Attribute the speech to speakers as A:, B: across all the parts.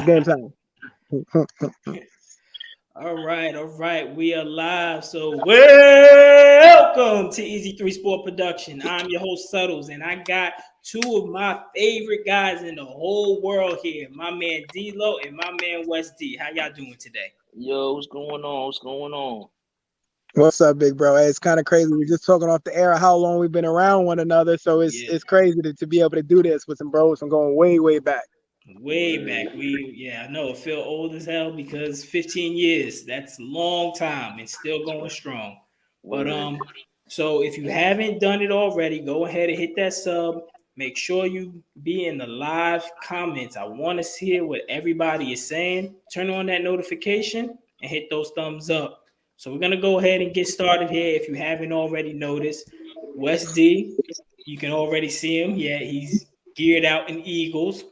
A: Game time.
B: All right. We are live. So welcome to Easy Three Sport Production. I'm your host Suttles, and I got two of my favorite guys in the whole world here. My man D-Lo and my man West D. How y'all doing today?
C: Yo, what's going on? What's going on?
A: What's up, big bro? Hey, it's kind of crazy. We're just talking off the air of how long we've been around one another, so it's
B: Yeah,
A: it's crazy to be able to do this with some bros from going way back.
B: way back. I know it feel old as hell because 15 years. That's a long time and still going strong. But
C: Word.
B: so if you haven't done it already, go ahead and hit that sub. Make sure you be in the live comments. I want to hear what everybody is saying. Turn on that notification and hit those thumbs up. So we're gonna go ahead and get started here. If you haven't already noticed, West D, you can already see him. Yeah, he's geared out in Eagles.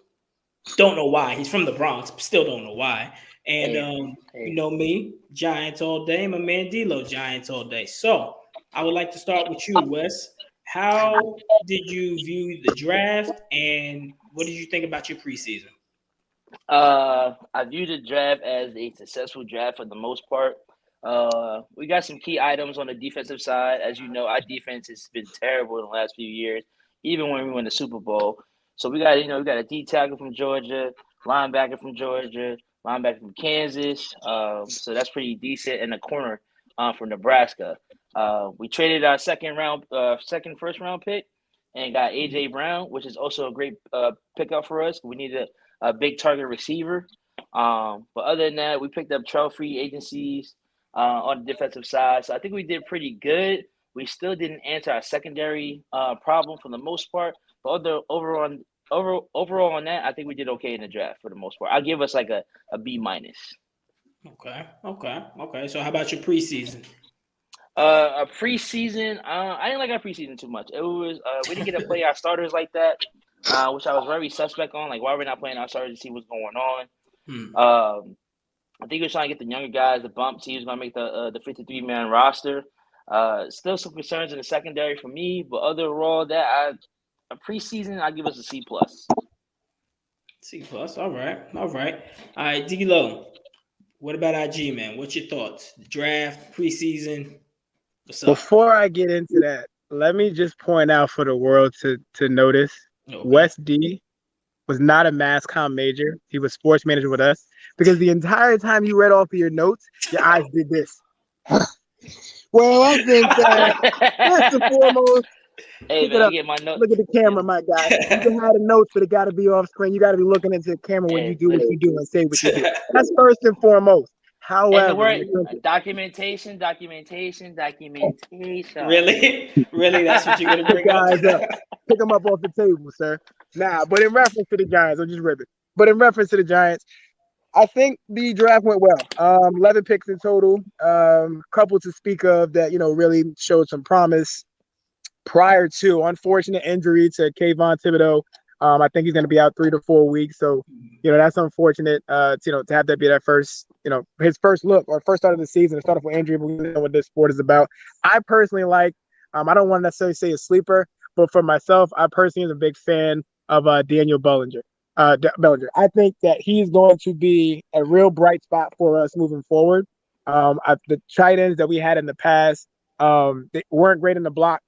B: Don't know why. He's from the Bronx, but still don't know why. And
C: Hey,
B: you
C: hey.
B: know me, Giants all day. My man D'Lo, Giants all day. So I would like to start with you, Wes. How did you view the draft, and what did you think about your preseason?
C: I view the draft as a successful draft for the most part. We got some key items on the defensive side. As you know, our defense has been terrible in the last few years, even when we won the Super Bowl. So we got a D tackle from Georgia, linebacker from Georgia, linebacker from Kansas. So that's pretty decent, and a corner from Nebraska. We traded our second first round pick, and got AJ Brown, which is also a great pickup for us. We needed a big target receiver. But other than that, we picked up 12 free agencies on the defensive side. So I think we did pretty good. We still didn't answer our secondary problem for the most part. But overall on that, I think we did okay in the draft for the most part. I'll give us like a B minus.
B: Okay. So how about your preseason?
C: A preseason, I didn't like our preseason too much. It was we didn't get to play our starters like that, which I was very suspect on. Like, why are we not playing our starters to see what's going on?
B: Hmm.
C: I think he was trying to get the younger guys the bumps. He was going to make the 53-man roster. Still some concerns in the secondary for me, but overall, a preseason, I give us a C plus.
B: C plus. All right. D'Lo, what about IG, man? What's your thoughts? The draft, preseason. What's up?
A: Before I get into that, let me just point out for the world to notice,
B: Okay.
A: West D was not a mass comm major. He was sports manager with us because the entire time you read off of your notes, your eyes did this. Well, I think that first and foremost,
C: Hey
A: pick
C: man,
A: it
C: let me
A: up.
C: get my note.
A: Look at the camera, my guy. You can have the notes, but it got to be off screen. You got to be looking into the camera when you
C: Hey,
A: do what you
C: listen.
A: do and say what you do. That's first and foremost.
C: And the
A: However,
C: word documentation.
B: Really? That's what you're gonna
A: pick
B: bring up?
A: guys up, pick them up off the table, sir. Nah, but in reference to the Giants, I'm just ripping. But in reference to the Giants, I think the draft went well. 11 picks in total. Couple to speak of that, really showed some promise prior to unfortunate injury to Kayvon Thibodeau. I think he's going to be out 3 to 4 weeks. So, that's unfortunate. To have that be that first, his first look or first start of the season, to start off with injury. But we know what this sport is about. I personally like. I don't want to necessarily say a sleeper, but for myself, I personally am a big fan of Daniel Bellinger. Bellinger. I think that he's going to be a real bright spot for us moving forward. The tight ends that we had in the past, they weren't great in the block.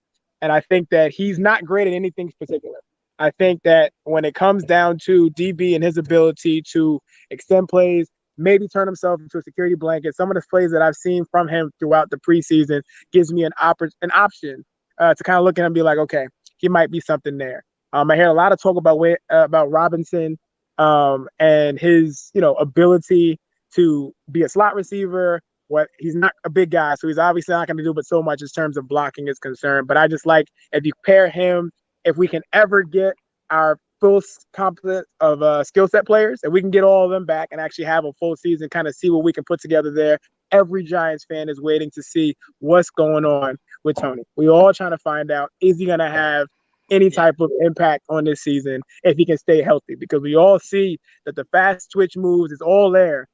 A: And I think that he's not great at anything particular. I think that when it comes down to DB and his ability to extend plays, maybe turn himself into a security blanket, some of the plays that I've seen from him throughout the preseason gives me an option to kind of look at him and be like, okay, he might be something there. I hear a lot of talk about Robinson and his ability to be a slot receiver. What he's not a big guy, so he's obviously not going to do but so much in terms of blocking is concerned. But I just like if you pair him, if we can ever get our full complement of skill set players, and we can get all of them back and actually have a full season, kind of see what we can put together there. Every Giants fan is waiting to see what's going on with Tony. We all trying to find out, is he going to have any
B: Yeah.
A: type of impact on this season if he can stay healthy? Because we all see that the fast twitch moves is all there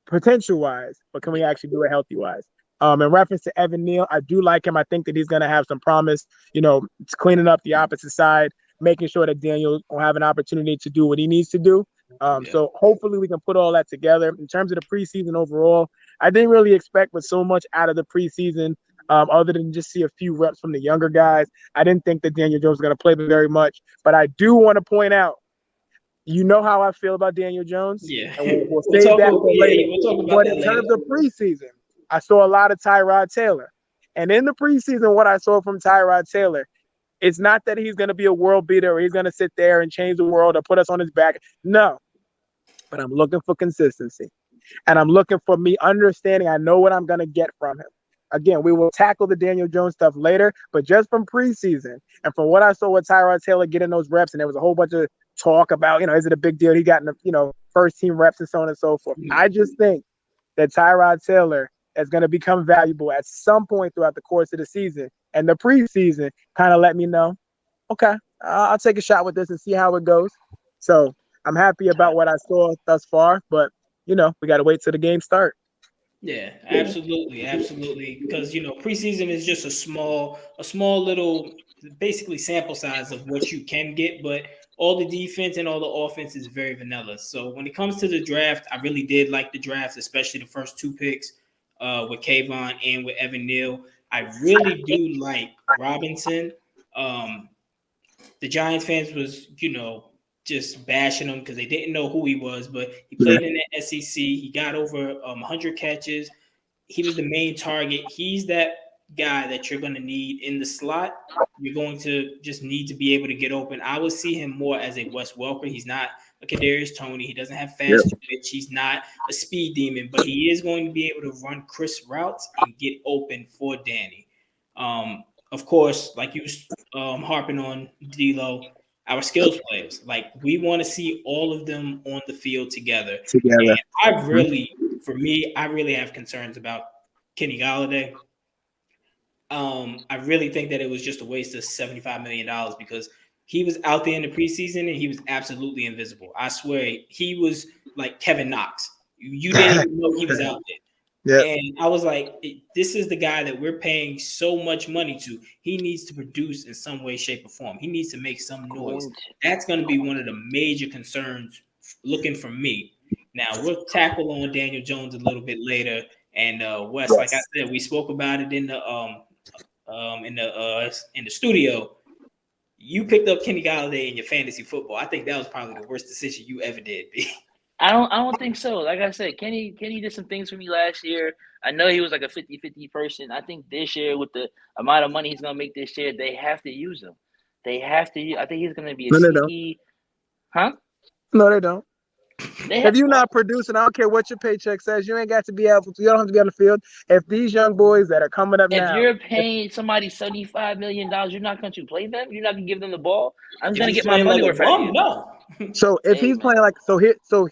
A: potential wise, but can we actually do it healthy wise? In reference to Evan Neal, I do like him. I think that he's going to have some promise. It's cleaning up the opposite side, making sure that Daniel will have an opportunity to do what he needs to do. So hopefully we can put all that together. In terms of the preseason overall, I didn't really expect but so much out of the preseason, other than just see a few reps from the younger guys. I didn't think that Daniel Jones was going to play very much, but I do want to point out, you know how I feel about Daniel Jones,
B: Yeah.
A: and we'll save that for later.
B: We'll talk about
A: But
B: that
A: in
B: later.
A: terms of preseason, I saw a lot of Tyrod Taylor. And in the preseason, what I saw from Tyrod Taylor, it's not that he's going to be a world beater or he's going to sit there and change the world or put us on his back. No, but I'm looking for consistency. And I'm looking for me understanding I know what I'm going to get from him. Again, we will tackle the Daniel Jones stuff later, but just from preseason and from what I saw with Tyrod Taylor getting those reps, and there was a whole bunch of talk about, is it a big deal? He got, first team reps and so on and so forth. I just think that Tyrod Taylor is going to become valuable at some point throughout the course of the season. And the preseason kind of let me know, okay, I'll take a shot with this and see how it goes. So I'm happy about what I saw thus far, but we got to wait till the game start.
B: Yeah, absolutely, absolutely. Because preseason is just a small little, basically sample size of what you can get, but all the defense and all the offense is very vanilla. So when it comes to the draft, I really did like the draft, especially the first two picks with Kayvon and with Evan Neal. I really do like Robinson. The Giants fans was, just bashing him because they didn't know who he was, but he played in the SEC. He got over 100 catches. He was the main target. He's that guy that you're going to need in the slot. You're going to just need to be able to get open. I would see him more as a Wes Welker. He's not a Kadarius Toney. He doesn't have fast twitch. He's not a speed demon, but he is going to be able to run crisp routes and get open for Danny. Of course, like you harping on D-Lo, our skills players. Like, we want to see all of them on the field together. And I really have concerns about Kenny Golladay. I really think that it was just a waste of $75 million because he was out there in the preseason and he was absolutely invisible. I swear, he was like Kevin Knox. You didn't even know he was out there. Yep. And I was like, this is the guy that we're paying so much money to. He needs to produce in some way, shape, or form. He needs to make some noise. That's going to be one of the major concerns looking for me. Now, we'll tackle on Daniel Jones a little bit later. And Wes, like I said, we spoke about it in the studio. You picked up Kenny Golladay in your fantasy football. I think that was probably the worst decision you ever did, B.
C: I don't think so. Like I said, Kenny did some things for me last year. I know he was like a 50-50 person. I think this year, with the amount of money he's going to make this year, they have to use him. They have to. I think he's going to be a sneaky. Huh?
A: No, they don't. If you're not producing, I don't care what your paycheck says. You ain't got to be able to. You don't have to be on the field. If these young boys that are coming up now,
C: if you're paying somebody $75 million, you're not going to play them. You're not going to give them the ball. I'm going to get my money worth out of you.
B: No.
A: So if he's playing like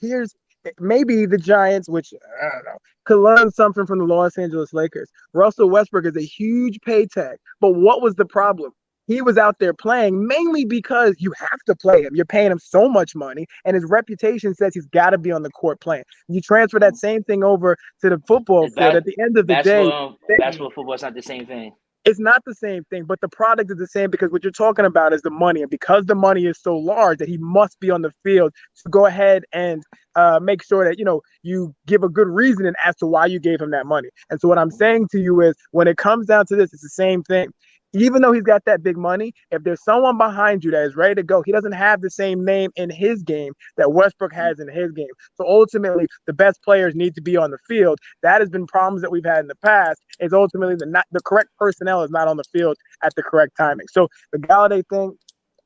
A: here's maybe the Giants, which I don't know, could learn something from the Los Angeles Lakers. Russell Westbrook is a huge pay tag, but what was the problem? He was out there playing mainly because you have to play him. You're paying him so much money, and his reputation says he's got to be on the court playing. You transfer that same thing over to the football field. At the end of the day,
C: basketball, football is not the same thing.
A: It's not the same thing, but the product is the same because what you're talking about is the money. And because the money is so large that he must be on the field to go ahead and make sure that, you give a good reasoning as to why you gave him that money. And so what I'm saying to you is when it comes down to this, it's the same thing. Even though he's got that big money, if there's someone behind you that is ready to go, he doesn't have the same name in his game that Westbrook has in his game. So ultimately, the best players need to be on the field. That has been problems that we've had in the past. Is ultimately the correct personnel is not on the field at the correct timing. So the Golladay thing,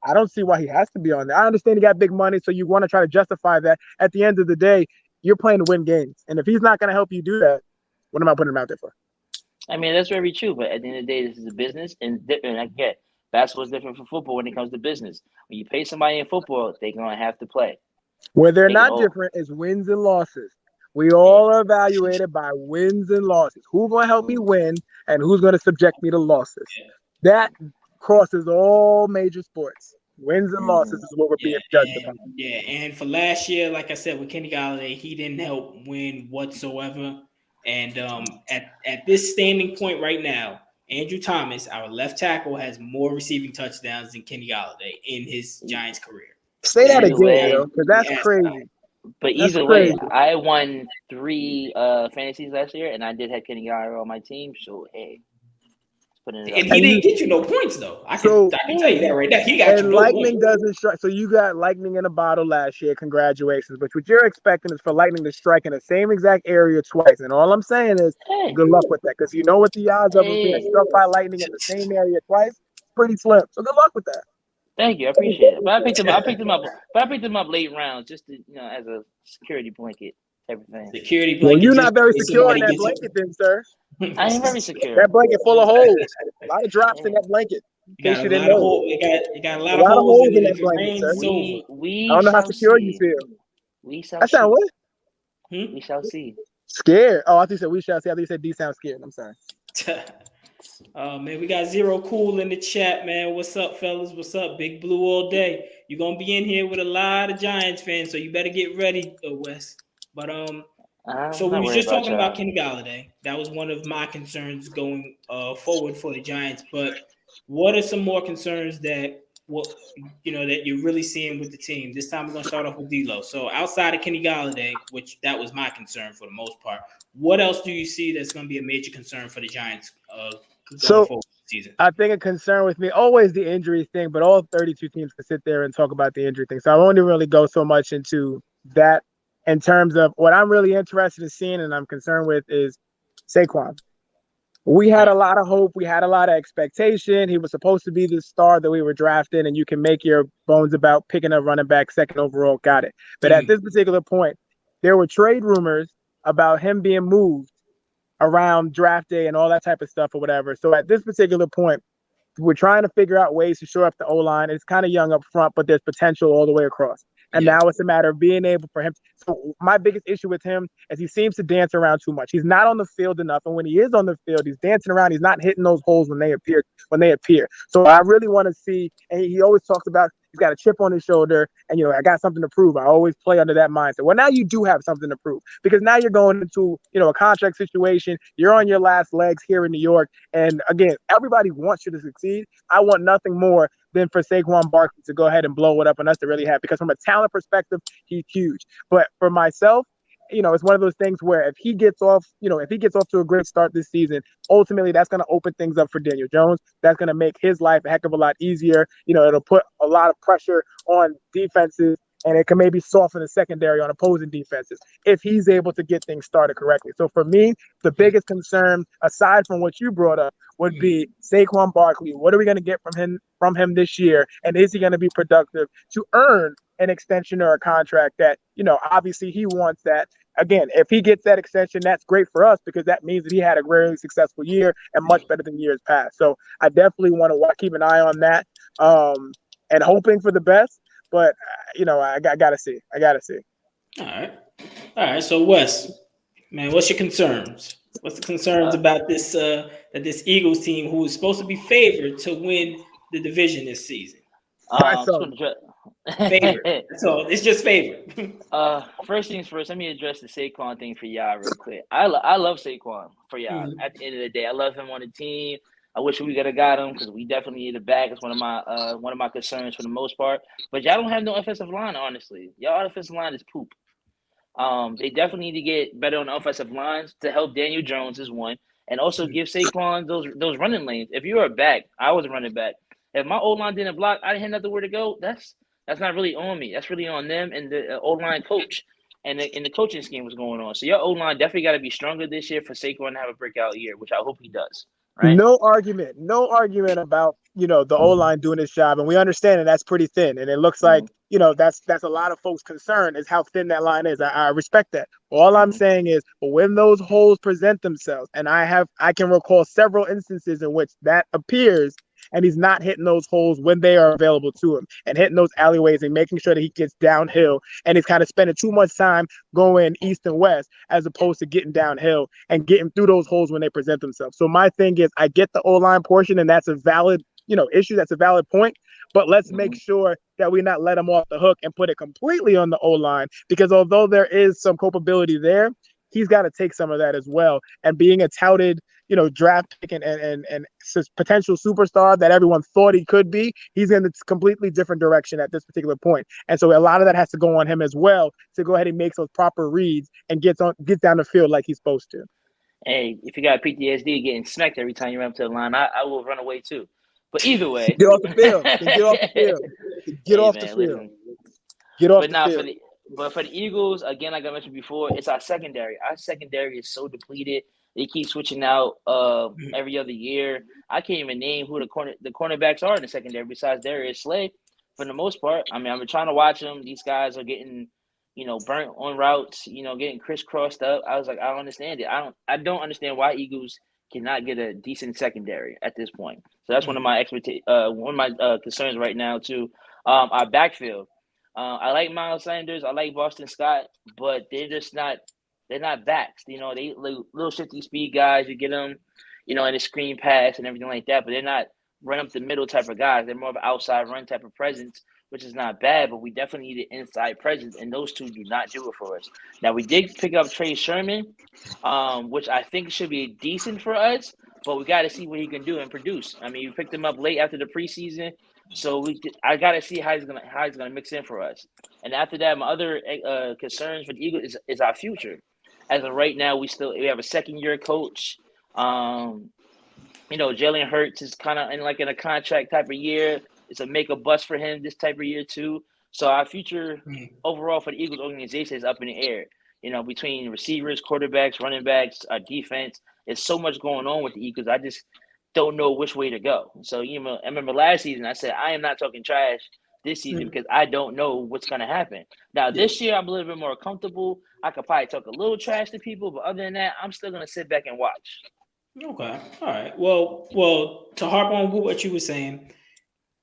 A: I don't see why he has to be on there. I understand he got big money, so you want to try to justify that. At the end of the day, you're playing to win games. And if he's not going to help you do that, what am I putting him out there for?
C: I mean, that's very true. But at the end of the day, this is a business. And I get basketball is different from football when it comes to business. When you pay somebody in football, they're going to have to play.
A: Where they're not different is wins and losses. We all are evaluated by wins and losses. Who's going to help me win and who's going to subject me to losses? That crosses all major sports. Wins and losses is what we're being judged about.
B: Yeah, and for last year, like I said, with Kenny Golladay, he didn't help win whatsoever. And at this standing point right now, Andrew Thomas, our left tackle, has more receiving touchdowns than Kenny Golladay in his Giants career.
A: Say that again, because that's crazy.
C: But
A: That's
C: either way,
A: crazy.
C: I won 3 fantasies last year, and I did have Kenny Galladay on my team. So hey, putting it
B: And
C: out
B: he
C: there.
A: And
B: didn't
A: you
B: get you no points though. I can
A: so
B: tell you that right now. He got you
A: and
B: no
A: Lightning
B: points.
A: doesn't strike. So you got Lightning in a bottle last year. Congratulations. But what you're expecting is for Lightning to strike in the same exact area twice. And all I'm saying is
C: Hey,
A: good luck with that. Because you know what the odds of being
C: hey,
A: struck by lightning in the same area twice? Pretty slim. So good luck with that.
C: thank you, I appreciate it. But I picked him. I picked him up. But I picked him up late rounds, just to as a security blanket type of thing.
B: Security
A: Well,
B: blanket
A: you're
B: just
A: not very
B: in case
A: secure in
B: somebody
A: that
B: gets
A: blanket then, sir.
C: I am very secure.
A: That blanket full of holes. A lot of drops in that blanket.
B: You
A: In
B: got
A: case
B: a
A: you didn't
B: lot of
A: know.
B: holes. You got a
A: A
B: lot of
A: lot of
B: holes
A: holes
B: in
A: in
B: it.
A: that
B: If it
A: blanket,
B: rains,
A: sir.
B: it's over.
A: I
C: We
A: don't know how
C: shall
A: secure you
C: see.
A: feel.
C: We shall
A: I sound
C: see.
A: what?
B: Hmm?
C: We shall see.
A: Scared. Oh, I thought you said we shall see. I thought you said D sound scared. I'm sorry.
B: Oh man, we got Zero Cool in the chat, man. What's up, fellas? What's up? Big Blue all day. You're gonna be in here with a lot of Giants fans, so you better get ready, Wes. But so
C: I'm
B: we
C: not
B: was
C: worried
B: just
C: about
B: talking about
C: y'all.
B: Kenny Galladay. That was one of my concerns going forward for the Giants. But what are some more concerns that that you're really seeing with the team? This time we're gonna start off with D'Lo. So outside of Kenny Galladay, which that was my concern for the most part, what else do you see that's gonna be a major concern for the Giants going
A: So
B: forward this season?
A: I think a concern with me always the injury thing, but all 32 teams can sit there and talk about the injury thing. So I won't even really go so much into that in terms of what I'm really interested in seeing and I'm concerned with is Saquon. We had a lot of hope. We had a lot of expectation. He was supposed to be the star that we were drafting, and you can make your bones about picking a running back second overall. Got it. But at this particular point, there were trade rumors about him being moved around draft day and all that type of stuff or whatever. So at this particular point, we're trying to figure out ways to shore up the O-line. It's kind of young up front, but there's potential all the way across. And now it's a matter of being able for him. So my biggest issue with him is he seems to dance around too much. He's not on the field enough. And when he is on the field, he's dancing around. He's not hitting those holes when they appear. So I really want to see, and he always talks about he's got a chip on his shoulder and, I got something to prove. I always play under that mindset. Well, now you do have something to prove because now you're going into, a contract situation. You're on your last legs here in New York. And again, everybody wants you to succeed. I want nothing more than for Saquon Barkley to go ahead and blow it up and us to really have, because from a talent perspective, he's huge. But for myself, it's one of those things where if he gets off to a great start this season, ultimately that's going to open things up for Daniel Jones. That's going to make his life a heck of a lot easier. It'll put a lot of pressure on defenses, and it can maybe soften the secondary on opposing defenses if he's able to get things started correctly. So for me, the biggest concern, aside from what you brought up, would be Saquon Barkley. What are we going to get from him this year? And is he going to be productive to earn an extension or a contract that, obviously he wants that. Again, if he gets that extension, that's great for us because that means that he had a very successful year and much better than years past. So I definitely want to keep an eye on that and hoping for the best. But, I got to see.
B: All right. So Wes, man, what's your concerns? What's the concerns about this this Eagles team who is supposed to be favored to win the division this season? Favorite. So it's just favorite.
C: First things first, let me address the Saquon thing for y'all real quick. I love Saquon for y'all.
B: Mm-hmm.
C: At the end of the day, I love him on the team. I wish we could have got him because we definitely need a back. It's one of my concerns for the most part. But y'all don't have no offensive line, honestly. Y'all offensive line is poop. They definitely need to get better on the offensive lines to help Daniel Jones is one, and also give Saquon those running lanes. If you're a back, I was a running back. If my old line didn't block, I didn't have nothing where to go. That's not really on me. That's really on them and the old line coach and the coaching scheme was going on. So your old line definitely got to be stronger this year for Saquon to have a breakout year, which I hope he does. Right?
A: No argument about the O-line doing its job, and we understand that that's pretty thin, and it looks like that's a lot of folks' concern is how thin that line is. I respect that. All I'm saying is when those holes present themselves, and I can recall several instances in which that appears, and he's not hitting those holes when they are available to him, and hitting those alleyways and making sure that he gets downhill, and he's kind of spending too much time going east and west as opposed to getting downhill and getting through those holes when they present themselves. So my thing is, I get the O-line portion, and that's a valid issue. That's a valid point. But let's make sure that we not let him off the hook and put it completely on the O-line, because although there is some culpability there, he's got to take some of that as well. And being a touted, draft pick and potential superstar that everyone thought he could be, he's in a completely different direction at this particular point. And so a lot of that has to go on him as well to go ahead and make those proper reads and get down the field like he's supposed to.
C: Hey, if you got PTSD getting smacked every time you run up to the line, I will run away too. But either way,
A: get off the field. Get off the field. Get off the field.
C: Listen.
A: Get off the field.
C: But for the Eagles, again, like I mentioned before, it's our secondary. Our secondary is so depleted. They keep switching out every other year. I can't even name who the cornerbacks are in the secondary besides Darius Slay. For the most part, I mean, I've been trying to watch them. These guys are getting, burnt on routes. Getting crisscrossed up. I was like, I don't understand it. I don't understand why Eagles cannot get a decent secondary at this point. So that's one of my concerns right now too. Our backfield. I like Miles Sanders. I like Boston Scott, but they're just not. They're not backs. They little shifty speed guys. You get them, in a screen pass and everything like that. But they're not run up the middle type of guys. They're more of an outside run type of presence, which is not bad. But we definitely need an inside presence, and those two do not do it for us. Now we did pick up Trey Sherman, which I think should be decent for us. But we got to see what he can do and produce. I mean, we picked him up late after the preseason. So I got to see how he's gonna mix in for us. And after that, my other concerns for the Eagles is our future. As of right now, we have a second-year coach. Jalen Hurts is kind of in a contract type of year. It's a make or bust for him this type of year too. So our future overall for the Eagles organization is up in the air. Between receivers, quarterbacks, running backs, our defense. There's so much going on with the Eagles. I just don't know which way to go. So, I remember last season I said I am not talking trash this season because I don't know what's going to happen. Now, this year I'm a little bit more comfortable. I could probably talk a little trash to people, but other than that, I'm still going to sit back and watch.
B: Okay. All right. Well, to harp on what you were saying,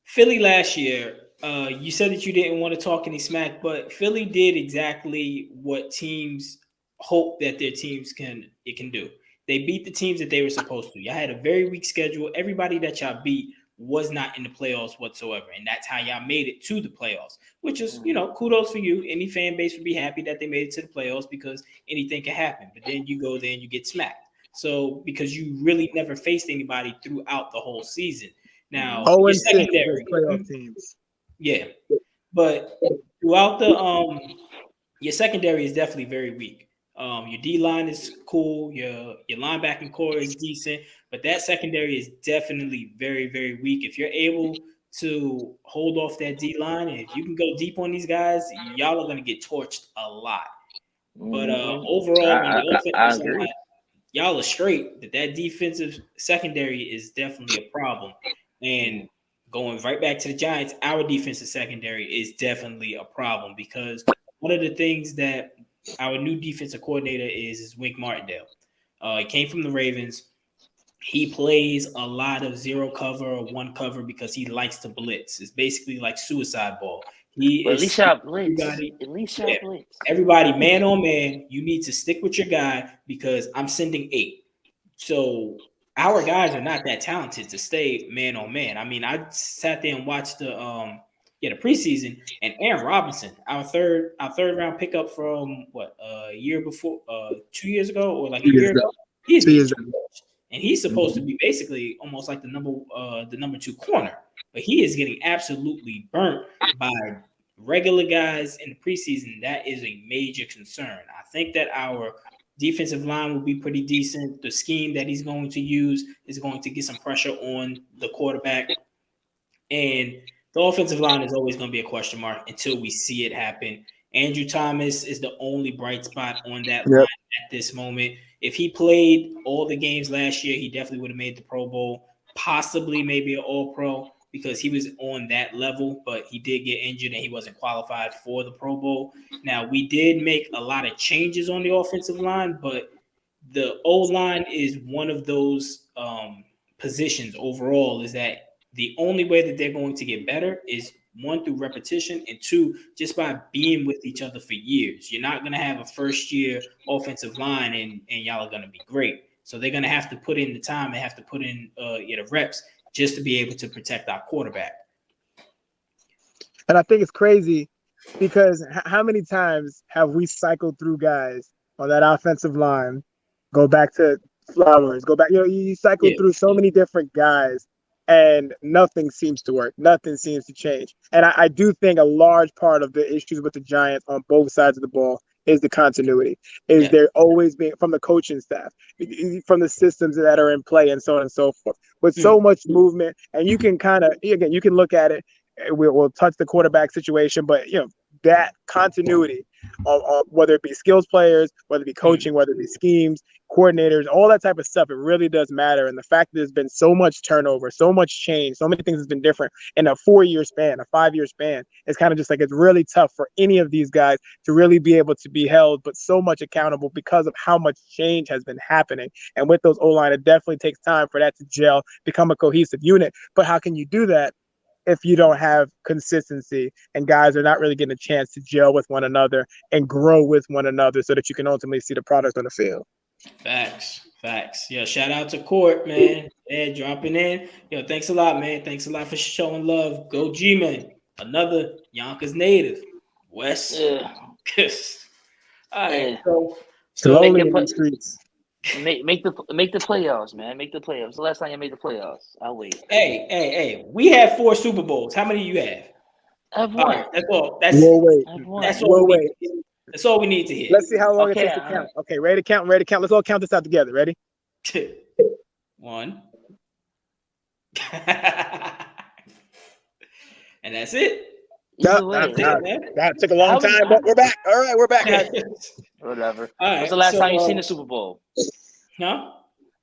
B: Philly last year, you said that you didn't want to talk any smack, but Philly did exactly what teams hope that their teams can do. They beat the teams that they were supposed to. Y'all had a very weak schedule. Everybody that y'all beat was not in the playoffs whatsoever. And that's how y'all made it to the playoffs, which is, kudos for you. Any fan base would be happy that they made it to the playoffs because anything can happen. But then you go there and you get smacked. So because you really never faced anybody throughout the whole season. Now, your secondary
A: playoff teams.
B: Yeah. But throughout your secondary is definitely very weak. Your D-line is cool. Your linebacking core is decent. But that secondary is definitely very, very weak. If you're able to hold off that D-line, and if you can go deep on these guys, y'all are going to get torched a lot. But overall, on the offensive side, y'all are straight. That defensive secondary is definitely a problem. And going right back to the Giants, our defensive secondary is definitely a problem because one of the things that our new defensive coordinator is Wink Martindale. He came from the Ravens. He plays a lot of zero cover or one cover because he likes to blitz. It's basically like suicide ball.
C: At least y'all blitz.
B: Everybody, man on man, you need to stick with your guy because I'm sending 8. So our guys are not that talented to stay man on man. I mean, I sat there and watched the preseason, and Aaron Robinson, our third round pickup from a year before, 2 years ago or like a year ago, he's and he's supposed to be basically almost like the number 2 corner, but he is getting absolutely burnt by regular guys in the preseason. That is a major concern. I think that our defensive line will be pretty decent. The scheme that he's going to use is going to get some pressure on the quarterback, and the offensive line is always going to be a question mark until we see it happen. Andrew Thomas is the only bright spot on that line at this moment. If he played all the games last year, he definitely would have made the Pro Bowl, possibly maybe an All-Pro because he was on that level, but he did get injured and he wasn't qualified for the Pro Bowl. Now, we did make a lot of changes on the offensive line, but the O-line is one of those positions overall is that the only way that they're going to get better is 1, through repetition, and 2, just by being with each other for years. You're not going to have a first-year offensive line and y'all are going to be great. So they're going to have to put in the time and have to put in the reps just to be able to protect our quarterback.
A: And I think it's crazy because how many times have we cycled through guys on that offensive line, go back to Flowers, go back. You cycle through so many different guys, and nothing seems to work. Nothing seems to change. And I do think a large part of the issues with the Giants on both sides of the ball is the continuity. Is there always being from the coaching staff, from the systems that are in play, and so on and so forth. With so much movement, and you can kind of you can look at it. We'll touch the quarterback situation, but that continuity, whether it be skills players, whether it be coaching, whether it be schemes, coordinators, all that type of stuff, it really does matter. And the fact that there's been so much turnover, so much change, so many things has been different in a 4-year span, a 5-year span, it's kind of just like it's really tough for any of these guys to really be able to be held, but so much accountable because of how much change has been happening. And with those O-line, it definitely takes time for that to gel, become a cohesive unit. But how can you do that if you don't have consistency and guys are not really getting a chance to gel with one another and grow with one another so that you can ultimately see the product on the field?
B: Facts. Yeah, shout out to Court, man. Yeah, dropping in. Thanks a lot, man. Thanks a lot for showing love. Go G-Man. Another Yonkers native. Wes.
C: Yeah.
B: All right.
A: So lonely in the streets.
C: Make the playoffs, man. Make the playoffs. The last time you made the playoffs. I'll wait.
B: Hey. We have 4 Super Bowls. How many do you have?
C: I've won.
B: All right, that's all. That's all we need to hear.
A: Let's see how long it takes to count. Okay, ready to count. Let's all count this out together. Ready?
B: 2, 1. And that's it.
A: That took a long time, but we're back. All right, we're back.
C: Whatever.
B: All right,
C: when's the last time you seen the Super Bowl?
B: No?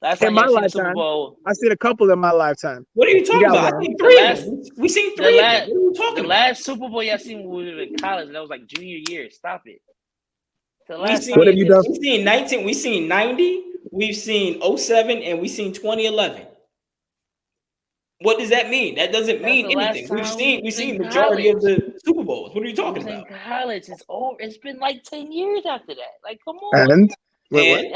C: Last time
A: in my
C: you seen
A: lifetime,
C: the Super Bowl.
A: I've seen a couple in my lifetime.
B: What are you talking about? I seen 3. We seen 3. What are you talking about?
C: The last Super Bowl y'all seen when we were in college, and that was like junior year. Stop it.
A: What have you done?
B: We've seen 19. We've seen 90. We've seen 07, and we've seen 2011. What does that mean? That doesn't mean anything. We've seen majority of the Super Bowls. What are you talking about?
C: College, it's over. It's been like 10 years after that. Like, come on.
A: And wait.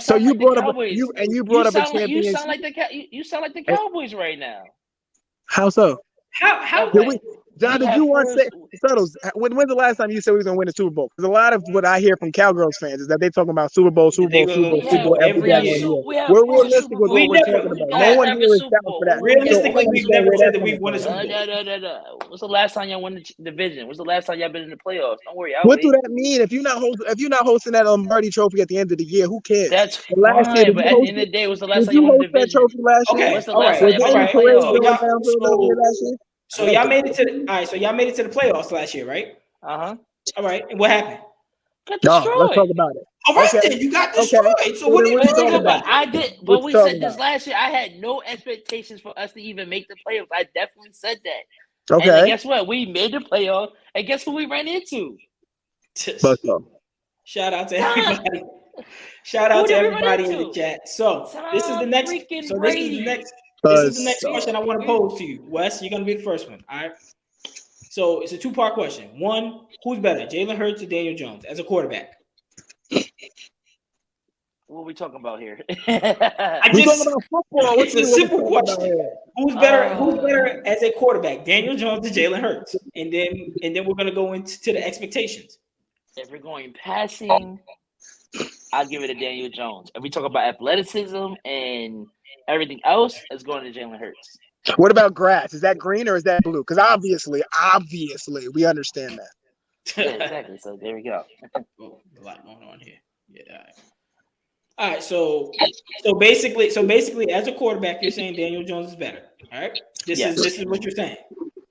A: So you brought up a champion.
C: You sound like the Cowboys right now.
A: How so?
B: How?
A: John, did you want to say Suttles? When's the last time you said we was gonna win a Super Bowl? Because a lot of what I hear from Cowgirls fans is that they talking about Super Bowl every year. We're realistic with what we're talking about. No one here is down for that.
B: Realistically, we've never said that we've won a Super Bowl.
C: No. What's the last time y'all won the division? What's the last time y'all been in the playoffs? Don't worry.
A: What do that mean? If you're not hosting that Marty Trophy at the end of the year, who cares?
C: That's fine. But at the end of the day, what's the last time you won the division?
A: Trophy last year?
C: What's the last time you won the
B: playoffs? So y'all made it to the playoffs last year, right?
C: Uh-huh.
B: All right. And what happened?
C: Got destroyed.
A: Let's talk about it.
B: All right, then you got destroyed. So what are you talking about?
C: I did, but we said this last year. I had no expectations for us to even make the playoffs. I definitely said that.
A: Okay.
C: And guess what? We made the playoffs, and guess who we ran into?
B: Shout out to everybody. Shout out to everybody in the chat. So this is the next. This is the next question I want to pose to you, Wes. You're gonna be the first one. All right. So it's a 2-part question. 1, who's better, Jalen Hurts or Daniel Jones as a quarterback?
C: What are we talking about here?
A: We're talking about football.
B: It's a simple question. Who's better as a quarterback, Daniel Jones or Jalen Hurts? And then we're gonna go into the expectations.
C: If we're going passing, I'll give it to Daniel Jones. If we talk about athleticism and everything else, it's going to Jalen Hurts.
A: What about grass? Is that green or is that blue? Because obviously, we understand that.
C: Yeah, exactly. So there we go.
B: A lot going on here. Yeah. All right. So basically, as a quarterback, you're saying Daniel Jones is better. All right. This is what you're saying,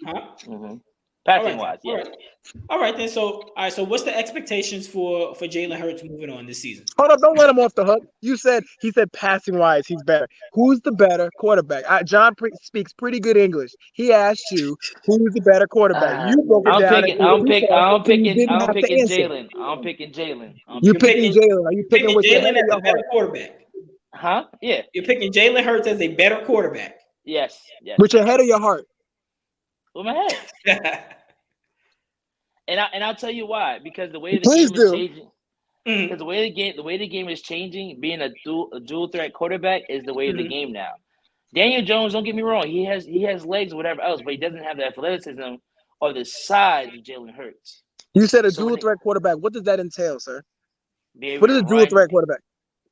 B: huh?
C: Mm-hmm. Passing wise, yeah.
B: All right then. So what's the expectations for Jalen Hurts moving on this season?
A: Hold up, don't let him off the hook. He said passing wise, he's better. Who's the better quarterback? John speaks pretty good English. He asked you who's the better quarterback. You broke it down.
C: I'm picking Jalen. I'm picking Jalen.
A: You picking Jalen? Are you picking with
B: Jalen as a better quarterback?
C: Huh? Yeah.
B: You're picking Jalen Hurts as a better quarterback.
C: Yes.
A: With your head or your heart?
C: With my head. And I'll tell you why. Because the way the game is changing. Because the way the game is changing, being a dual threat quarterback is the way of the game now. Daniel Jones, don't get me wrong, he has legs or whatever else, but he doesn't have the athleticism or the size of Jalen Hurts.
A: You said dual threat quarterback. What does that entail, sir? What is a dual threat quarterback?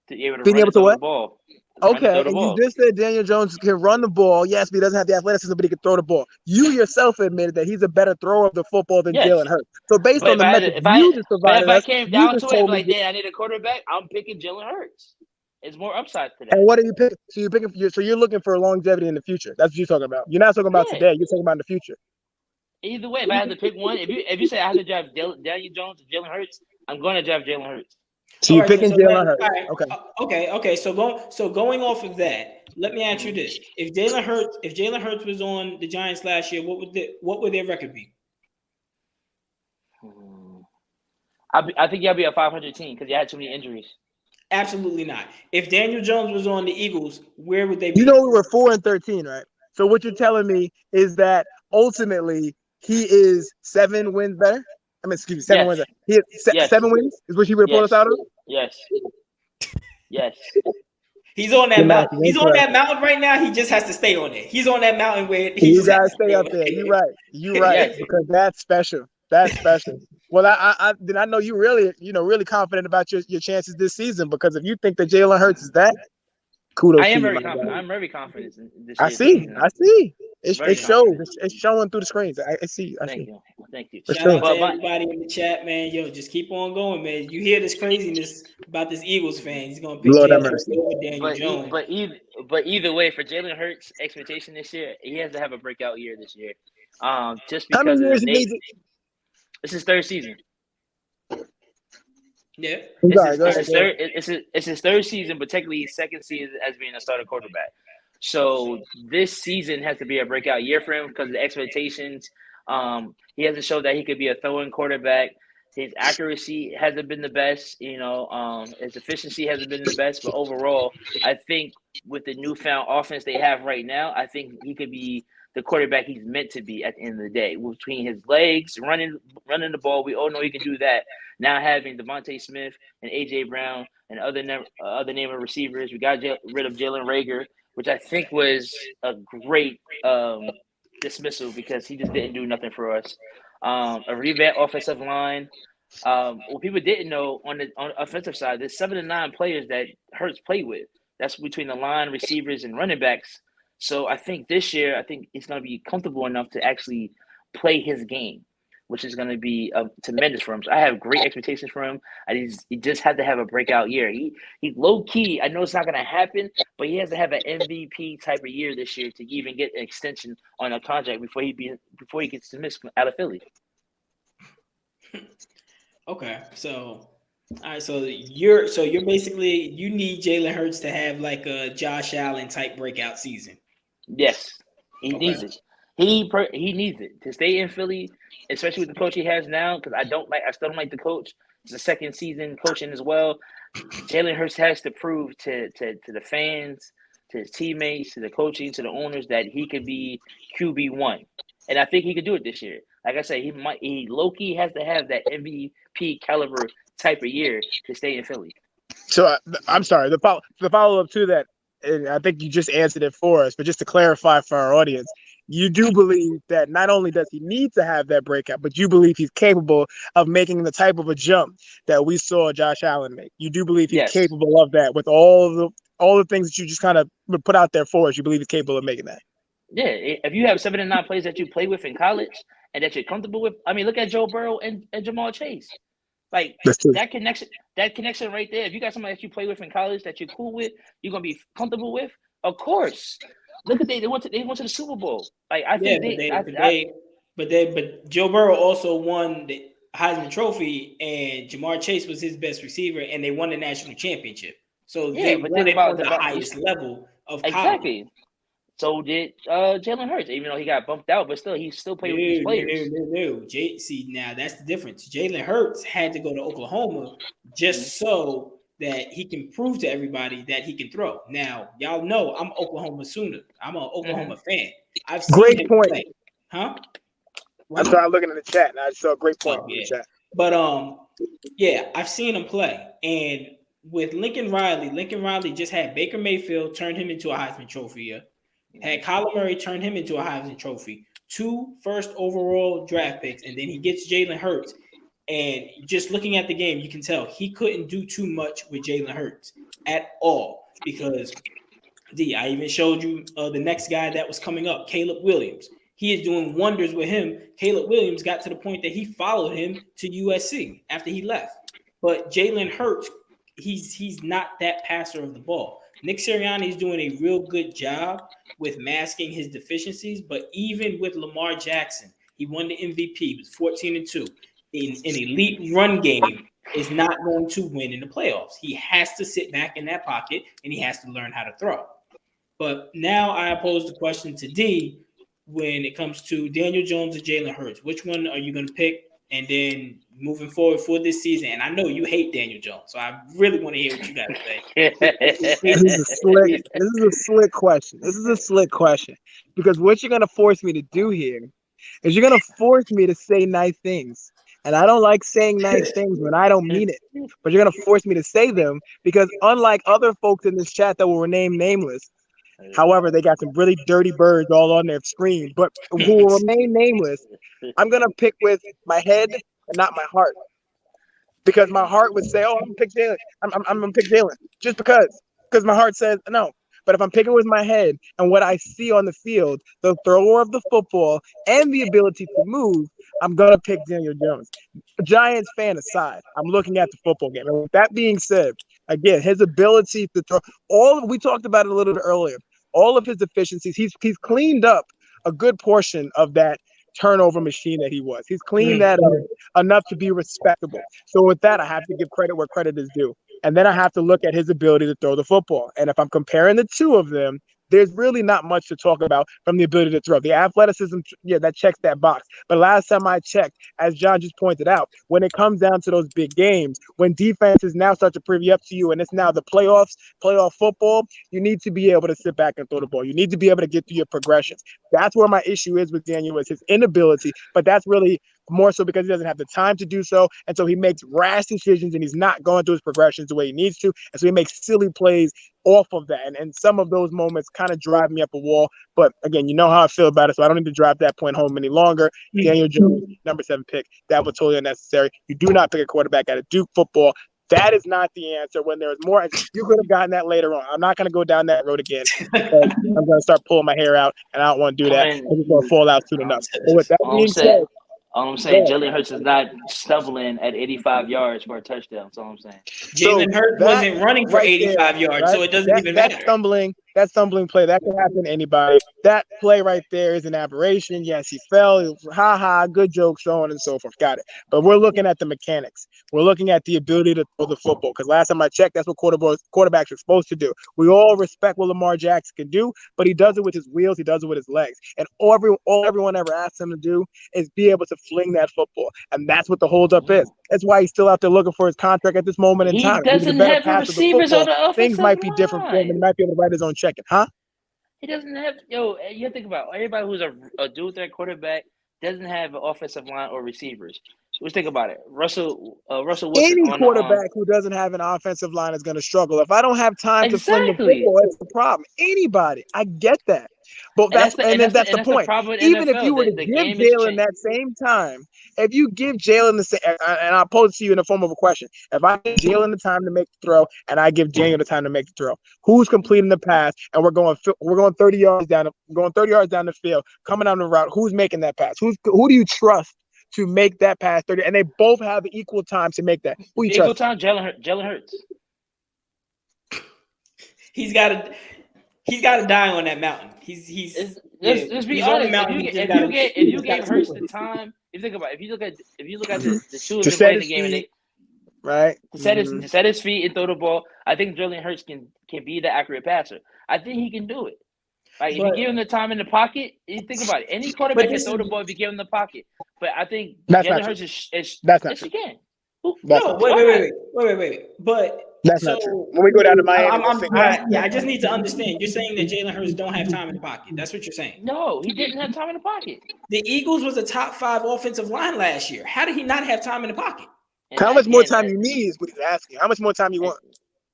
C: to be able to
A: Being
C: run
A: able
C: and
A: to
C: throw
A: what?
C: the ball.
A: Okay, and you just said Daniel Jones can run the ball. Yes, but he doesn't have the athleticism, but he can throw the ball. You yourself admitted that he's a better thrower of the football than
C: Yes.
A: Jalen Hurts. So based
C: But
A: on the metrics you just provided
C: if I
A: us,
C: came
A: you
C: down
A: just
C: to it, if
A: told me.
C: like, Dan, I need a quarterback, I'm picking Jalen Hurts. It's more upside to that.
A: And what are you picking? So you're picking. So you're looking for longevity in the future. That's what you're talking about. You're not talking about today. You're talking about in the future.
C: Either way, if I had to pick one, if you say I have to draft Daniel Jones or Jalen Hurts, I'm going to draft Jalen Hurts.
A: So you're picking Jalen Hurts.
B: Okay. So going off of that, let me ask you this: If Jalen Hurts was on the Giants last year, what would their record be?
C: I think y'all be a 500 team because you had too many injuries.
B: Absolutely not. If Daniel Jones was on the Eagles, where would they be?
A: You know we were 4-13, right? So what you're telling me is that ultimately he is 7 wins better. I mean, excuse me, 7 wins. He is 7 wins is what you would have pulled us out of.
C: Yes.
B: He's on that mountain. He's on that mountain right now. He just has to stay on it. He's on that mountain where
A: you gotta stay up there. You're right.
C: Yes.
A: Because that's special. That's special. Well, I know you really, really confident about your chances this season, because if you think that Jalen Hurts is that, kudos.
C: I am very confident. I'm very confident in this
A: I see. It shows. It's showing through the screens. I see.
C: Thank you.
B: Shout out to everybody in the chat, man. Yo, just keep on going, man. You hear this craziness about this Eagles fan? He's gonna pick Jalen Hurts over Daniel Jones.
C: But either way, for Jalen Hurts' expectation this year, he has to have a breakout year this year. Just because
A: how many years this
C: is his third season.
B: Yeah,
C: it's his third season, but technically his second season as being a starter quarterback. So this season has to be a breakout year for him because of the expectations. He has to show that he could be a throwing quarterback. His accuracy hasn't been the best, his efficiency hasn't been the best, but overall, I think with the newfound offense they have right now, I think he could be the quarterback he's meant to be at the end of the day. Between his legs, running the ball, we all know he can do that. Now having Devontae Smith and A.J. Brown and other name of receivers, we got rid of Jalen Reagor, which I think was a great dismissal because he just didn't do nothing for us. A revamped offensive line. What people didn't know on the offensive side, there's 7 to 9 players that Hurts played with. That's between the line, receivers, and running backs. So I think this year, he's going to be comfortable enough to actually play his game, which is going to be tremendous for him. So I have great expectations for him. He just had to have a breakout year. He low key. I know it's not going to happen, but he has to have an MVP type of year this year to even get an extension on a contract before he gets dismissed out of Philly.
B: Okay, so all right, so you're basically you need Jalen Hurts to have like a Josh Allen type breakout season.
C: Yes, he needs it. He needs it to stay in Philly, especially with the coach he has now. Because I still don't like the coach. It's the second season coaching as well. Jalen Hurts has to prove to the fans, to his teammates, to the coaching, to the owners that he could be QB1, and I think he could do it this year. Like I said, he low-key has to have that MVP caliber type of year to stay in Philly.
A: So I'm sorry. The follow-up to that, and I think you just answered it for us, but just to clarify for our audience, you do believe that not only does he need to have that breakout, but you believe he's capable of making the type of a jump that we saw Josh Allen make. You do believe he's capable of that with all the things that you just kind of put out there for us. You believe he's capable of making that.
C: Yeah, if you have 7 to 9 players that you play with in college and that you're comfortable with, I mean, look at Joe Burrow and Jamal Chase. Like that connection right there. If you got somebody that you play with in college that you're cool with, you're gonna be comfortable with. Of course. Look at they went to the Super Bowl. Like
B: but Joe Burrow also won the Heisman Trophy, and Jamar Chase was his best receiver, and they won the national championship. So they won it on the highest level of college.
C: Exactly. So did Jalen Hurts, even though he got bumped out, but still he played with these players.
B: See, now that's the difference. Jalen Hurts had to go to Oklahoma just so that he can prove to everybody that he can throw. Now, y'all know I'm Oklahoma Sooner. I'm an Oklahoma fan. I've seen
A: great point.
B: Play. Huh?
A: I started looking in the chat, and I saw a great point in the chat.
B: But I've seen him play, and with Lincoln Riley just had Baker Mayfield turn him into a Heisman Trophy. Had Kyler Murray turn him into a Heisman Trophy, 2 first overall draft picks, and then he gets Jalen Hurts. And just looking at the game, you can tell he couldn't do too much with Jalen Hurts at all because I even showed you the next guy that was coming up, Caleb Williams. He is doing wonders with him. Caleb Williams got to the point that he followed him to USC after he left. But Jalen Hurts, he's not that passer of the ball. Nick Sirianni is doing a real good job with masking his deficiencies, but even with Lamar Jackson, he won the MVP. He was 14-2. In an elite run game is not going to win in the playoffs. He has to sit back in that pocket, and he has to learn how to throw. But now I pose the question to D when it comes to Daniel Jones or Jalen Hurts. Which one are you going to pick? And then moving forward for this season, and I know you hate Daniel Jones, so I really want to hear what you got to say.
A: This is a slick question. This is a slick question because what you're going to force me to do here is you're going to force me to say nice things. And I don't like saying nice things when I don't mean it. But you're going to force me to say them because unlike other folks in this chat that will remain nameless, however, they got some really dirty birds all on their screen, but who will remain nameless, I'm going to pick with my head and not my heart. Because my heart would say, oh, I'm going to pick Jalen. I'm going to pick Jalen just because my heart says no. But if I'm picking with my head and what I see on the field, the thrower of the football and the ability to move, I'm going to pick Daniel Jones. Giants fan aside, I'm looking at the football game. And with that being said, again, his ability to throw, we talked about it a little bit earlier, all of his deficiencies, he's cleaned up a good portion of that turnover machine that he was. He's cleaned that up enough to be respectable. So with that, I have to give credit where credit is due. And then I have to look at his ability to throw the football. And if I'm comparing the two of them, there's really not much to talk about from the ability to throw. The athleticism, yeah, that checks that box. But last time I checked, as John just pointed out, when it comes down to those big games, when defenses now start to privy up to you and it's now the playoff football, you need to be able to sit back and throw the ball. You need to be able to get through your progressions. That's where my issue is with Daniel, is his inability. But that's really more so because he doesn't have the time to do so. And so he makes rash decisions and he's not going through his progressions the way he needs to. And so he makes silly plays off of that. And some of those moments kind of drive me up a wall. But again, you know how I feel about it. So I don't need to drive that point home any longer. Daniel Jones, number 7 pick. That was totally unnecessary. You do not pick a quarterback out of Duke football. That is not the answer. When there's more, you could have gotten that later on. I'm not going to go down that road again. I'm going to start pulling my hair out, and I don't want to do that. I'm just going to fall out soon enough. But with that being said,
C: all I'm saying, Jalen Hurts is not stumbling at 85 yards for a touchdown. That's all I'm saying.
B: Jalen Hurts wasn't running for 85 yards, so it doesn't even matter.
A: That stumbling play, that can happen to anybody. That play right there is an aberration. Yes, he fell. Good joke, so on and so forth. Got it. But we're looking at the mechanics. We're looking at the ability to throw the football. Because last time I checked, that's what quarterbacks are supposed to do. We all respect what Lamar Jackson can do, but he does it with his wheels. He does it with his legs. And all everyone ever asks him to do is be able to fling that football. And that's what the holdup is. That's why he's still out there looking for his contract at this moment in time.
C: He doesn't have the receivers on the offensive
A: Things might be different for him, and he might be able to write his own check-in. Huh?
C: He doesn't have you have to think about everybody who's a dual threat quarterback doesn't have an offensive line or receivers. Let's think about it. Russell Wilson.
A: Any quarterback who doesn't have an offensive line is going to struggle. If I don't have time to fling the football, it's a problem. Anybody, I get that. But that's the point. Even if you were to give Jalen that same time, if you give Jalen the same, and I'll pose it to you in the form of a question: if I give Jalen the time to make the throw, and I give Daniel the time to make the throw, who's completing the pass? And we're going 30 yards down, the field, coming down the route. Who's making that pass? Who do you trust to make that pass 30? And they both have the equal time to make that. Who you trust?
C: Equal time, Jalen Hurts.
B: He's got to die on that mountain.
C: Let's be honest. If you get Hurts the time, if you think about it, if you look at the two of them playing the game, to set his feet and throw the ball, I think Jalen Hurts can be the accurate passer. I think he can do it. Like if you give him the time in the pocket, you think about it. Any quarterback can throw the ball if you give him the pocket. But I think Jalen Hurts is
A: that's not true.
C: Yes, you can.
B: No, wait. But
A: that's not true. When we go down to Miami,
B: I just need to understand. You're saying that Jalen Hurts don't have time in the pocket. That's what you're saying.
C: No, he didn't have time in the pocket.
B: The Eagles was a top 5 offensive line last year. How did he not have time in the pocket?
A: How much more time you need is what he's asking. How much more time you want?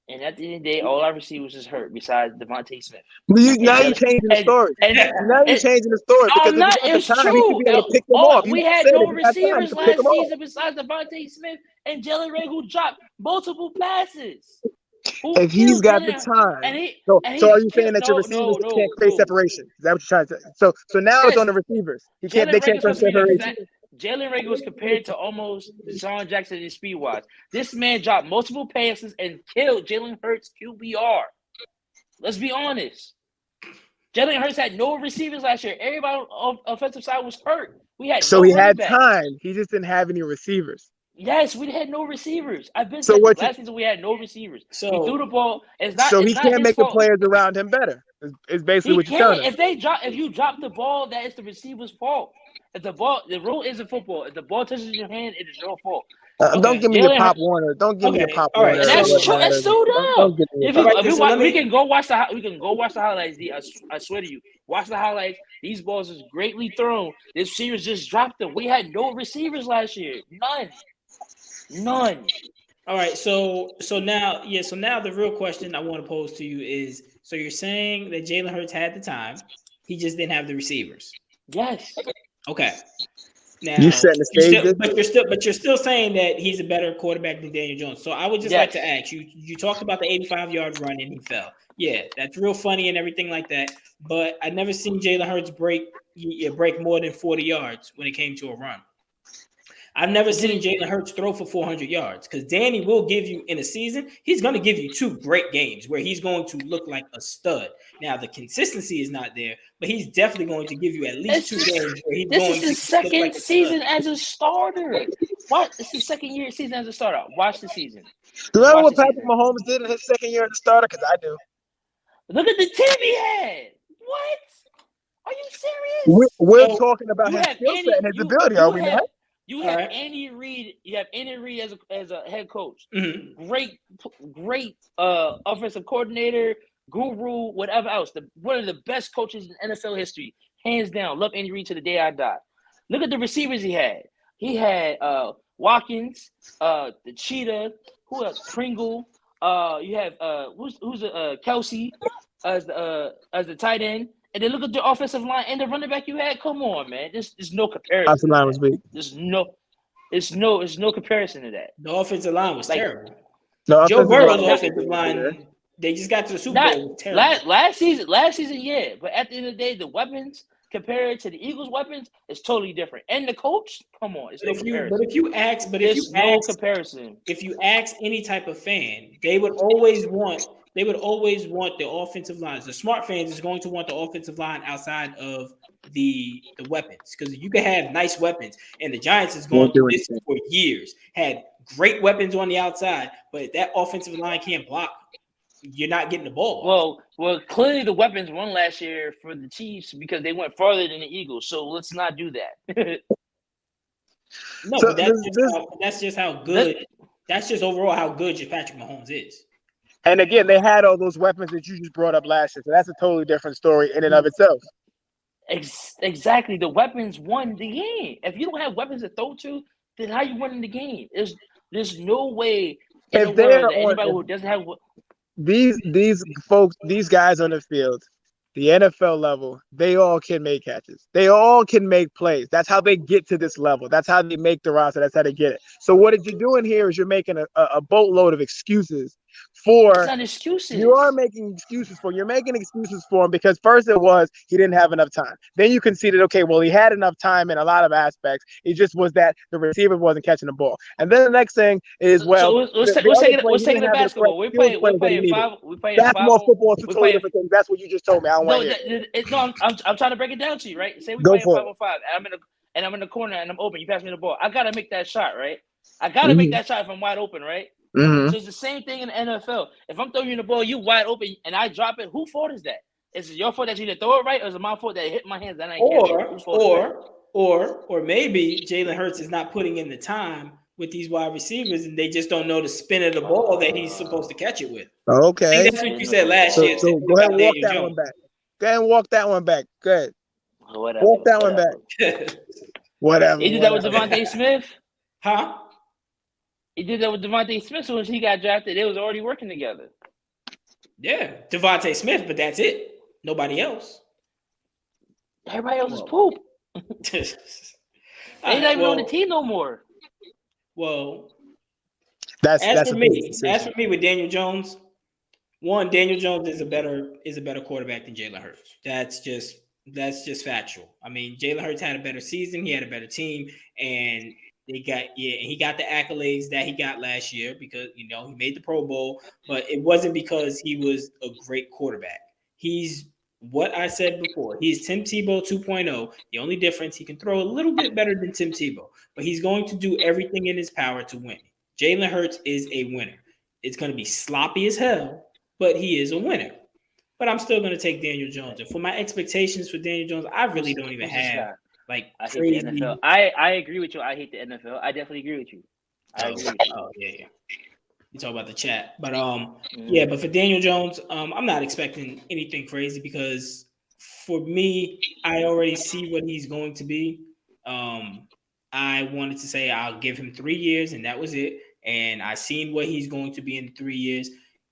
C: And at the end of the day, all our receivers is hurt besides Devontae Smith.
A: Now you're changing the story. Now you're changing the story because
C: I'm not. It's
A: time,
C: true.
A: he should be able to pick them off.
C: We had no receivers last season besides Devontae Smith and Jalen Ray, who dropped multiple passes.
A: If he's got the time, so are you saying that your receivers can't create separation? Is that what you're trying to say? So now it's on the receivers. They can't create separation.
C: Jalen Ray was compared to almost Deshaun Jackson in speed wise. This man dropped multiple passes and killed Jalen Hurts QBR. Let's be honest. Jalen Hurts had no receivers last year. Everybody on the offensive side was hurt. He had
A: time. He just didn't have any receivers.
C: Yes, we had no receivers. I've been
A: saying
C: last season we had no receivers. So he threw the ball.
A: He can't make the players around him better. It's basically what you're telling.
C: If you drop the ball, that is the receiver's fault. If the rule isn't football. If the ball touches your hand, it is your fault.
A: Don't give me a Pop Warner. Don't give me a Pop Warner.
C: And that's true. That's so dumb. We can go watch the highlights. I swear to you, watch the highlights. These balls is greatly thrown. This receivers just dropped them. We had no receivers last year. None.
B: All right. So now the real question I want to pose to you is: so you're saying that Jalen Hurts had the time, he just didn't have the receivers?
C: Yes.
B: Okay. Now
A: you're setting the stage,
B: but you're still saying that he's a better quarterback than Daniel Jones. So I would just like to ask you. You talked about the 85-yard run and he fell. Yeah, that's real funny and everything like that. But I never seen Jalen Hurts break more than 40 yards when it came to a run. I've never seen Jalen Hurts throw for 400 yards because Danny will give you in a season. He's going to give you 2 great games where he's going to look like a stud. Now the consistency is not there, but he's definitely going to give you at least 2 games where he's going to.
C: This is his second season as a starter. What? It's his second year season as a starter. Watch the season.
A: Do you remember what Patrick Mahomes did in his second year as a starter? Because I do.
C: Look at the team he had. What? Are you serious?
A: We're talking about his skill set and his ability. Are we not?
C: You have Andy Reid. You have Andy Reid as a head coach. Mm-hmm. Great offensive coordinator, guru, whatever else. One of the best coaches in NFL history, hands down. Love Andy Reid to the day I die. Look at the receivers he had. He had Watkins, the Cheetah, who else? Pringle. You have who's Kelsey as the tight end. And then look at the offensive line and the running back you had. Come on, man. There's no comparison.
A: Offensive line was weak.
C: There's no comparison to that.
B: The offensive line was terrible.
A: Joe
B: Burrow's offensive line, they just got to the Super Bowl. Terrible.
C: Last season, yeah. But at the end of the day, the weapons compared to the Eagles' weapons is totally different. And the coach, come on, it's no comparison.
B: But if you
C: comparison.
B: If you ask any type of fan, they would always want the offensive lines. The smart fans is going to want the offensive line outside of the weapons because you can have nice weapons, and the Giants is going through this for years. Had great weapons on the outside, but if that offensive line can't block, you're not getting the ball.
C: Well, clearly the weapons won last year for the Chiefs because they went farther than the Eagles. So let's not do that.
B: That's just how good. That's just overall how good Patrick Mahomes is.
A: And again, they had all those weapons that you just brought up last year. So that's a totally different story in and of itself.
C: Exactly. The weapons won the game. If you don't have weapons to throw to, then how you winning the game? There's no way in the world that anybody who doesn't have
A: these folks, these guys on the field, the NFL level, they all can make catches. They all can make plays. That's how they get to this level. That's how they make the roster. That's how they get it. So what you're doing here is you're making a boatload of excuses for.
C: It's not excuses.
A: You are making excuses for. You're making excuses for him because first it was he didn't have enough time. Then you conceded, okay, well he had enough time in a lot of aspects. It just was that the receiver wasn't catching the ball. And then the next thing is
C: let's take the basketball. We're playing
A: basketball, football, two totally different things. That's what you just told me. I don't want to hear.
C: I'm trying to break it down to you, right? Say we playing 5-on-5, and I'm in the corner and I'm open. You pass me the ball. I gotta make that shot, right? I gotta make that shot if I'm wide open, right? Mm-hmm. So it's the same thing in the NFL. If I'm throwing you the ball, you wide open, and I drop it, whose fault is that? Is it your fault that you didn't throw it right, or is it my fault that it hit my hands and I ain't catch it?
B: Or maybe Jalen Hurts is not putting in the time with these wide receivers, and they just don't know the spin of the ball that he's supposed to catch it with.
A: Okay.
B: I think that's what you said last year.
A: So go ahead and walk that one back. Go ahead and walk that one back. Go ahead. Walk that one back. Whatever.
C: He did that with Devontae Smith?
B: Huh?
C: He did that with Devontae Smith. So when he got drafted, they was already working together.
B: Yeah, Devontae Smith, but that's it. Nobody else.
C: Everybody else is poop. They not even on the team no more.
B: Well,
A: That's
B: as for me with Daniel Jones, Daniel Jones is a better quarterback than Jalen Hurts. That's just factual. I mean, Jalen Hurts had a better season. He had a better team, and he got the accolades that he got last year because he made the Pro Bowl, but it wasn't because he was a great quarterback. He's what I said before. He's Tim Tebow 2.0. The only difference, he can throw a little bit better than Tim Tebow, but he's going to do everything in his power to win. Jalen Hurts is a winner. It's going to be sloppy as hell, but he is a winner. But I'm still going to take Daniel Jones. And for my expectations for Daniel Jones, I really don't even have
C: I
B: crazy.
C: hate the NFL. I agree with you. I hate the NFL. I definitely agree with you. I agree with you.
B: Oh yeah. You talk about the chat, but yeah. But for Daniel Jones, I'm not expecting anything crazy because for me, I already see what he's going to be. I wanted to say I'll give him 3 years, and that was it. And I seen what he's going to be in 3 years.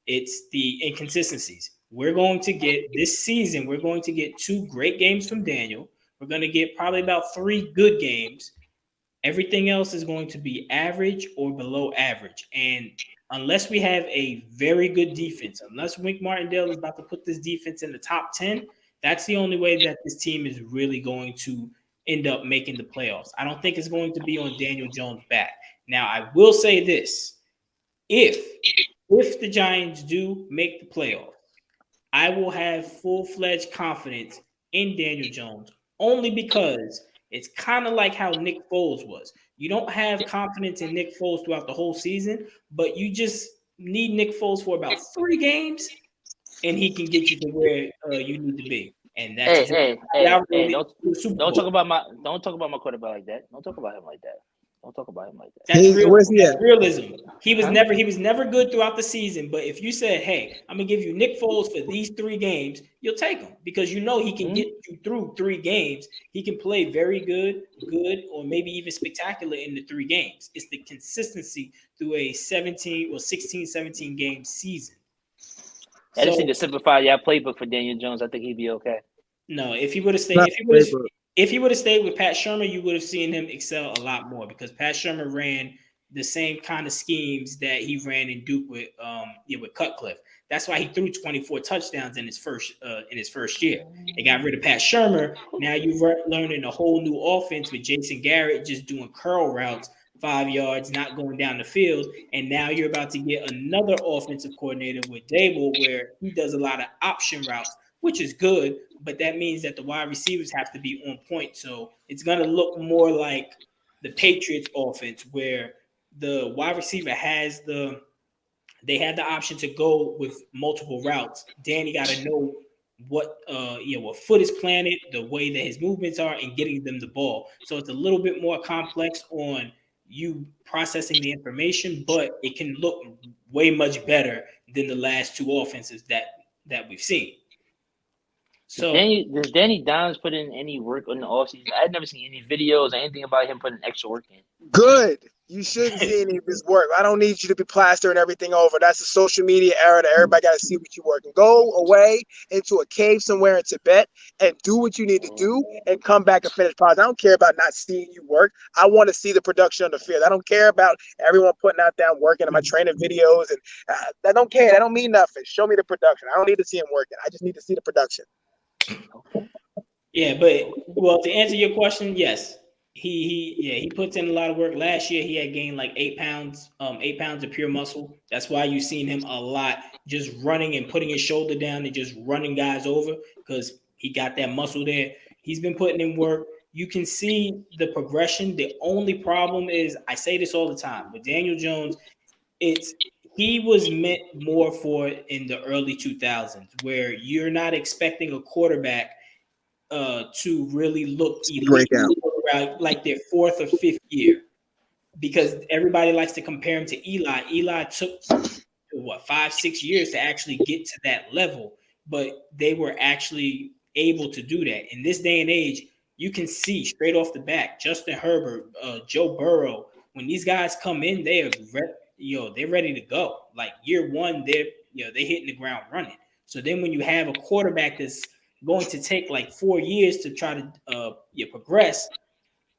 B: It's the inconsistencies. We're going to get this season. We're going to get 2 great games from Daniel. We're going to get probably about 3 good games. Everything else is going to be average or below average. And unless we have a very good defense, unless Wink Martindale is about to put this defense in the top 10, that's the only way that this team is really going to end up making the playoffs. I don't think it's going to be on Daniel Jones' back. Now, I will say this. If the Giants do make the playoffs, I will have full-fledged confidence in Daniel Jones only because it's kind of like how Nick Foles was. You don't have confidence in Nick Foles throughout the whole season, but you just need Nick Foles for about 3 games, and he can get you to where you need to be. And that's
C: hey, don't talk about my quarterback like that. Don't talk about him like that. Don't talk about him like that.
B: That's realism. He was never good throughout the season. But if you said, "Hey, I'm gonna give you Nick Foles for these 3 games," you'll take him because you know he can get you through 3 games. He can play very good, or maybe even spectacular in the 3 games. It's the consistency through a 17 or 16, 17 game season.
C: I just need to simplify your playbook for Daniel Jones. I think he'd be okay.
B: No, if he would have stayed, if he would have stayed with Pat Shurmur, you would have seen him excel a lot more because Pat Shurmur ran the same kind of schemes that he ran in Duke with Cutcliffe. That's why he threw 24 touchdowns in his first year. They got rid of Pat Shurmur. Now you're learning a whole new offense with Jason Garrett just doing curl routes, 5 yards, not going down the field. And now you're about to get another offensive coordinator with Dable where he does a lot of option routes, which is good, but that means that the wide receivers have to be on point. So it's going to look more like the Patriots offense where the wide receiver they had the option to go with multiple routes. Danny got to know what foot is planted, the way that his movements are, and getting them the ball. So it's a little bit more complex on you processing the information, but it can look way much better than the last 2 offenses that we've seen. So
C: does Danny Dimes put in any work on the offseason? I've never seen any videos or anything about him putting extra work in.
A: Good. You shouldn't see any of his work. I don't need you to be plastering everything over. That's the social media era that everybody got to see what you're working. Go away into a cave somewhere in Tibet and do what you need to do and come back and finish products. I don't care about not seeing you work. I want to see the production on the field. I don't care about everyone putting out there working on my training videos. And I don't care. That don't mean nothing. Show me the production. I don't need to see him working. I just need to see the production.
B: Yeah, but to answer your question, yes. He puts in a lot of work. Last year he had gained like 8 pounds of pure muscle. That's why you've seen him a lot just running and putting his shoulder down and just running guys over because he got that muscle there. He's been putting in work. You can see the progression. The only problem is, I say this all the time, with Daniel Jones, he was meant more for in the early 2000s where you're not expecting a quarterback to really look elite like their 4th or 5th year because everybody likes to compare him to Eli. Eli took 5-6 years to actually get to that level, but they were actually able to do that. In this day and age, you can see straight off the bat, Justin Herbert, Joe Burrow, when these guys come in, they're ready to go. Like year one, they're hitting the ground running. So then when you have a quarterback that's going to take like 4 years to try to progress,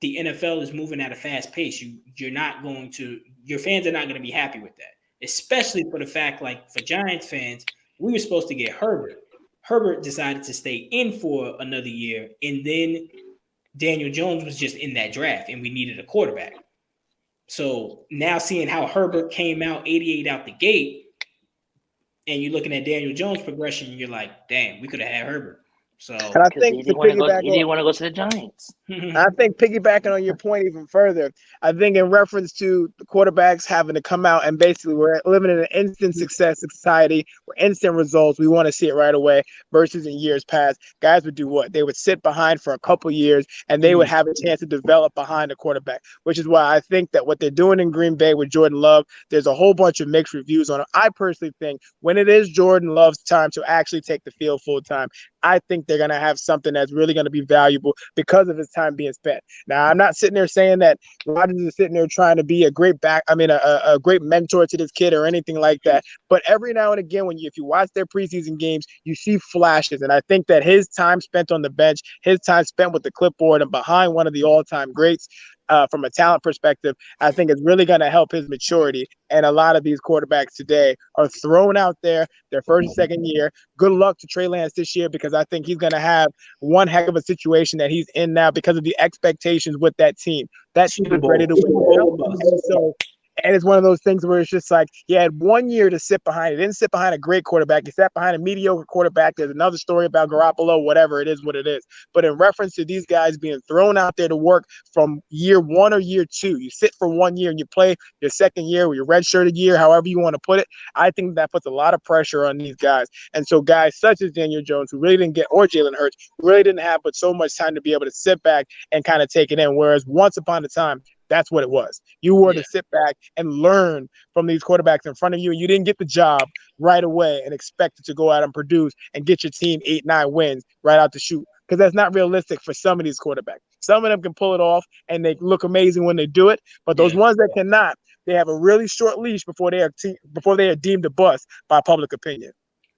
B: the NFL is moving at a fast pace. Your fans are not going to be happy with that, especially for the fact, like for Giants fans, we were supposed to get Herbert. Herbert decided to stay in for another year, and then Daniel Jones was just in that draft, and we needed a quarterback. So now seeing how Herbert came out 88 out the gate, and you're looking at Daniel Jones' progression, you're like, damn, we could have had Herbert. So
A: And I think
C: he didn't want to go to the Giants.
A: I think piggybacking on your point even further, I think in reference to the quarterbacks having to come out and basically we're living in an instant success society where instant results, we want to see it right away versus in years past, guys would do what? They would sit behind for a couple years and they would have a chance to develop behind the quarterback, which is why I think that what they're doing in Green Bay with Jordan Love, there's a whole bunch of mixed reviews on it. I personally think when it is Jordan Love's time to actually take the field full time, I think they're going to have something that's really going to be valuable because of his time being spent. Now, I'm not sitting there saying that Rodgers is sitting there trying to be a great a great mentor to this kid or anything like that. But every now and again, if you watch their preseason games, you see flashes. And I think that his time spent on the bench, his time spent with the clipboard and behind one of the all-time greats, from a talent perspective, I think it's really going to help his maturity. And a lot of these quarterbacks today are thrown out there their first and second year. Good luck to Trey Lance this year because I think he's going to have one heck of a situation that he's in now because of the expectations with that team. That team is ready to win. So, and it's one of those things where it's just like he had 1 year to sit behind. He didn't sit behind a great quarterback. He sat behind a mediocre quarterback. There's another story about Garoppolo, whatever it is, what it is. But in reference to these guys being thrown out there to work from year one or year two, you sit for 1 year and you play your second year or your redshirted year, however you want to put it. I think that puts a lot of pressure on these guys. And so guys such as Daniel Jones, who really didn't get, or Jalen Hurts, who really didn't have but so much time to be able to sit back and kind of take it in. Whereas once upon a time, that's what it was. You were to sit back and learn from these quarterbacks in front of you. And you didn't get the job right away and expect it to go out and produce and get your team 8-9 wins right out the chute. Because that's not realistic for some of these quarterbacks. Some of them can pull it off and they look amazing when they do it. But those ones that cannot, they have a really short leash before they are deemed a bust by public opinion.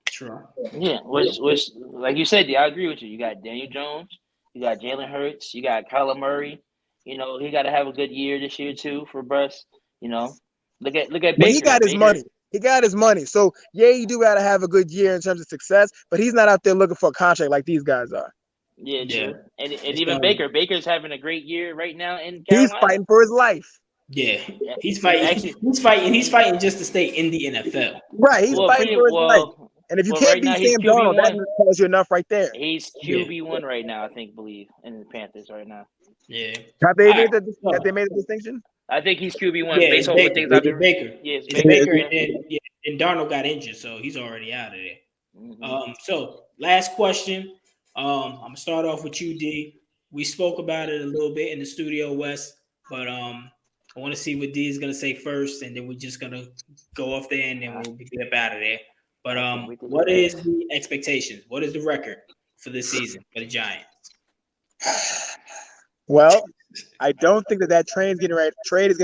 B: True.
C: Yeah, which like you said, I agree with you. You got Daniel Jones, you got Jalen Hurts, you got Kyler Murray. You know, he got to have a good year this year too for Bruss. You know, look at Baker.
A: But he got his money. He got his money. So you do got to have a good year in terms of success. But he's not out there looking for a contract like these guys are.
C: Yeah, true. And even Baker's having a great year right now in Carolina.
A: He's fighting for his life.
B: Yeah, he's fighting. Actually, he's fighting just to stay in the NFL.
A: Right, he's fighting for his life. And if you can't beat Sam Darnold, that tells you enough right there.
C: He's QB1 right now, I believe, in the Panthers right now.
B: Yeah.
A: Have they made the distinction?
C: I think he's QB1 based on what things I've been.
B: Baker. Yeah, it's Baker, and Darnold got injured, so he's already out of there. Mm-hmm. So last question. I'm gonna start off with you, D. We spoke about it a little bit in the studio, Wes, but I want to see what D is gonna say first, and then we're just gonna go off there, and then we'll get up out of there. But what is the expectations? What is the record for this season for the Giants?
A: Well, I don't think that trade is getting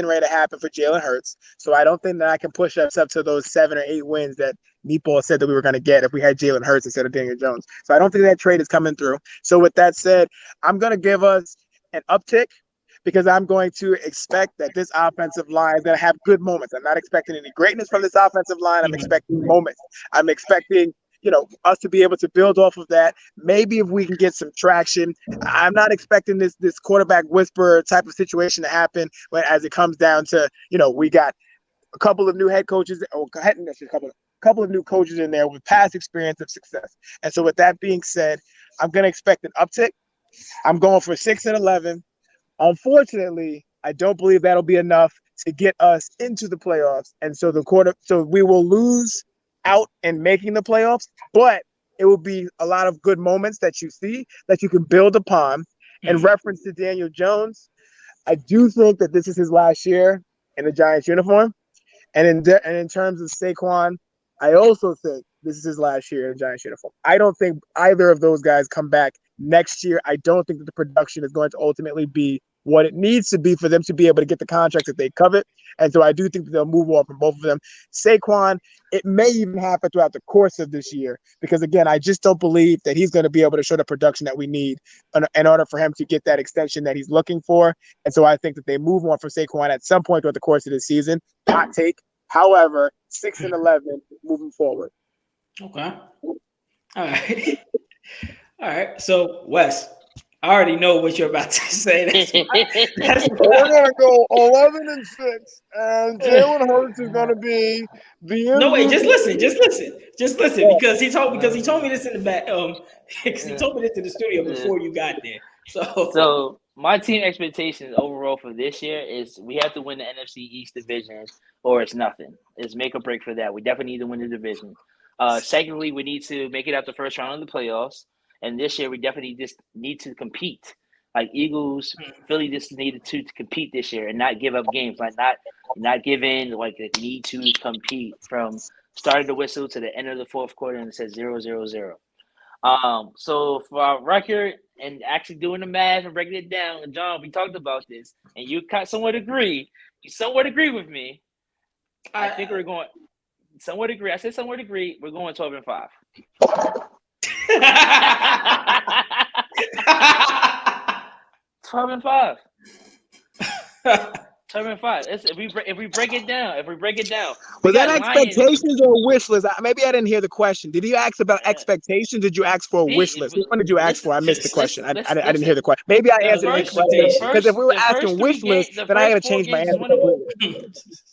A: ready to happen for Jalen Hurts. So I don't think that I can push us up to those 7 or 8 wins that Meatball said that we were going to get if we had Jalen Hurts instead of Daniel Jones. So I don't think that trade is coming through. So with that said, I'm going to give us an uptick because I'm going to expect that this offensive line is going to have good moments. I'm not expecting any greatness from this offensive line. I'm expecting moments. I'm expecting us to be able to build off of that. Maybe if we can get some traction. I'm not expecting this quarterback whisperer type of situation to happen as it comes down to, we got a couple of new head coaches, or a couple of new coaches in there with past experience of success. And so with that being said, I'm going to expect an uptick. I'm going for 6-11. Unfortunately, I don't believe that'll be enough to get us into the playoffs. And so so we will lose out in making the playoffs, but it will be a lot of good moments that you see that you can build upon. In reference to Daniel Jones, I do think that this is his last year in the Giants uniform. And in terms of Saquon, I also think this is his last year in the Giants uniform. I don't think either of those guys come back next year. I don't think that the production is going to ultimately be what it needs to be for them to be able to get the contracts that they covet. And so I do think that they'll move on from both of them. Saquon, it may even happen throughout the course of this year because, again, I just don't believe that he's going to be able to show the production that we need in order for him to get that extension that he's looking for. And so I think that they move on from Saquon at some point throughout the course of the season. Hot take. However, 6-11 moving forward.
B: Okay. All right. All right. So, Wes, I already know what you're about to say.
A: We're gonna go 11-6, and Jalen Hurts is gonna be the.
B: No, wait, just listen, because he told me this in the back. Because he told me this in the studio before you got there.
C: So my team expectations overall for this year is we have to win the NFC East division, or it's nothing. It's make or break for that. We definitely need to win the division. Secondly, we need to make it out the first round of the playoffs. And this year, we definitely just need to compete. Like Eagles, Philly just needed to compete this year and not give up games. Like not give in. Like they need to compete from start of the whistle to the end of the fourth quarter, and it says 0-0-0. So for our record and actually doing the math and breaking it down, and John, we talked about this, and you somewhat agree. You somewhat agree with me. I think we're going somewhat agree. I said somewhat agree. We're going 12-5. 12-5. 12-5. If we break it down,
A: was that expectations or a wish list? Maybe I didn't hear the question. Did you ask about expectations? Did you ask for a wish list? Which one did you ask for? I missed the question. I didn't hear the question. Maybe I answered it incorrectly. Because if we were asking wish list, then I got to change my answer.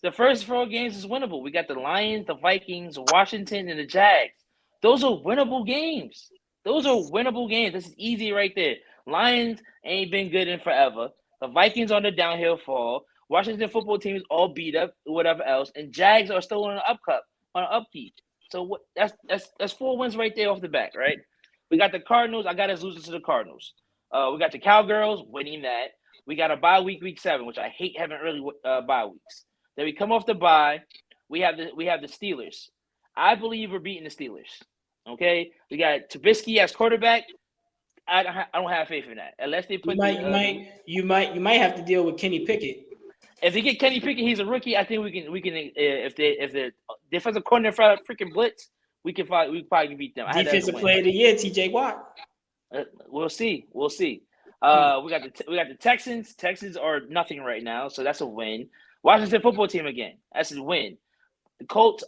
C: The first 4 games is winnable. We got the Lions, the Vikings, Washington, and the Jags. Those are winnable games. This is easy right there. Lions ain't been good in forever. The Vikings on the downhill fall. Washington football team is all beat up, whatever else, and Jags are still on an upkeep. So that's 4 wins right there off the bat, right? We got the Cardinals. I got us losing to the Cardinals. We got the Cowgirls winning that. We got a bye week 7, which I hate having early bye weeks. Then we come off the bye. We have the Steelers. I believe we're beating the Steelers. Okay, we got Trubisky as quarterback. I don't have faith in that unless they put.
B: You might have to deal with Kenny Pickett.
C: If they get Kenny Pickett, he's a rookie. I think we can. If the defensive coordinator freaking blitz, we probably can beat them.
B: Defensive player of the year, T.J. Watt.
C: We'll see. We got the Texans. Texans are nothing right now, so that's a win. Washington football team again. That's a win. The Colts,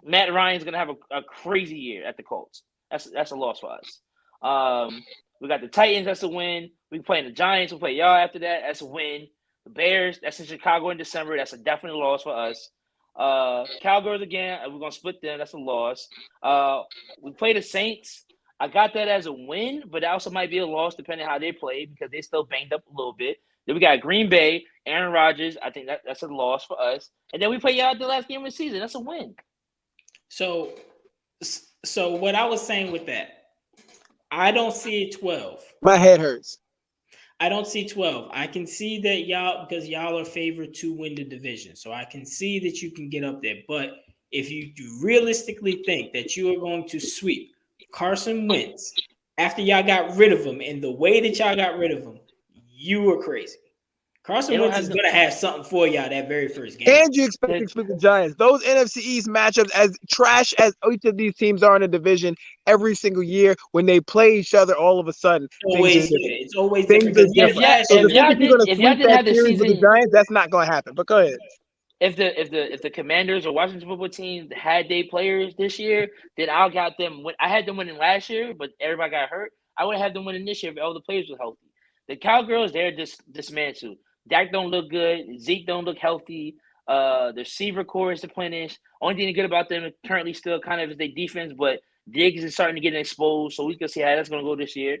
C: Matt Ryan's gonna have a crazy year at the Colts. That's a loss for us. We got the Titans. That's a win. We playing the Giants. We play y'all after that. That's a win. The Bears. That's in Chicago in December. That's a definite loss for us. Cowgirls again. We're gonna split them. That's a loss. We play the Saints. I got that as a win, but that also might be a loss depending on how they play because they still banged up a little bit. Then we got Green Bay, Aaron Rodgers. I think that's a loss for us. And then we play y'all the last game of the season. That's a win.
B: So what I was saying with that, I don't see 12.
A: My head hurts.
B: I don't see 12. I can see that because y'all are favored to win the division. So I can see that you can get up there. But if you realistically think that you are going to sweep Carson Wentz after y'all got rid of him and the way that y'all got rid of him, you were crazy. Carson Wentz is going to have something for y'all that very first game.
A: And you expect to split the Giants. Those NFC East matchups, as trash as each of these teams are in the division, every single year when they play each other, all of a sudden,
B: it's always different.
A: If y'all didn't have the season with the Giants, that's not going to happen. But go ahead.
C: If the Commanders or Washington football team had their players this year, then I got them. I had them winning last year, but everybody got hurt. I would have them winning this year if all the players were healthy. The Cowgirls, they're just dismantled. Dak don't look good. Zeke don't look healthy. The receiver core is depleted. Only thing good about them currently still kind of is their defense, but Diggs is starting to get exposed, so we can see how that's going to go this year.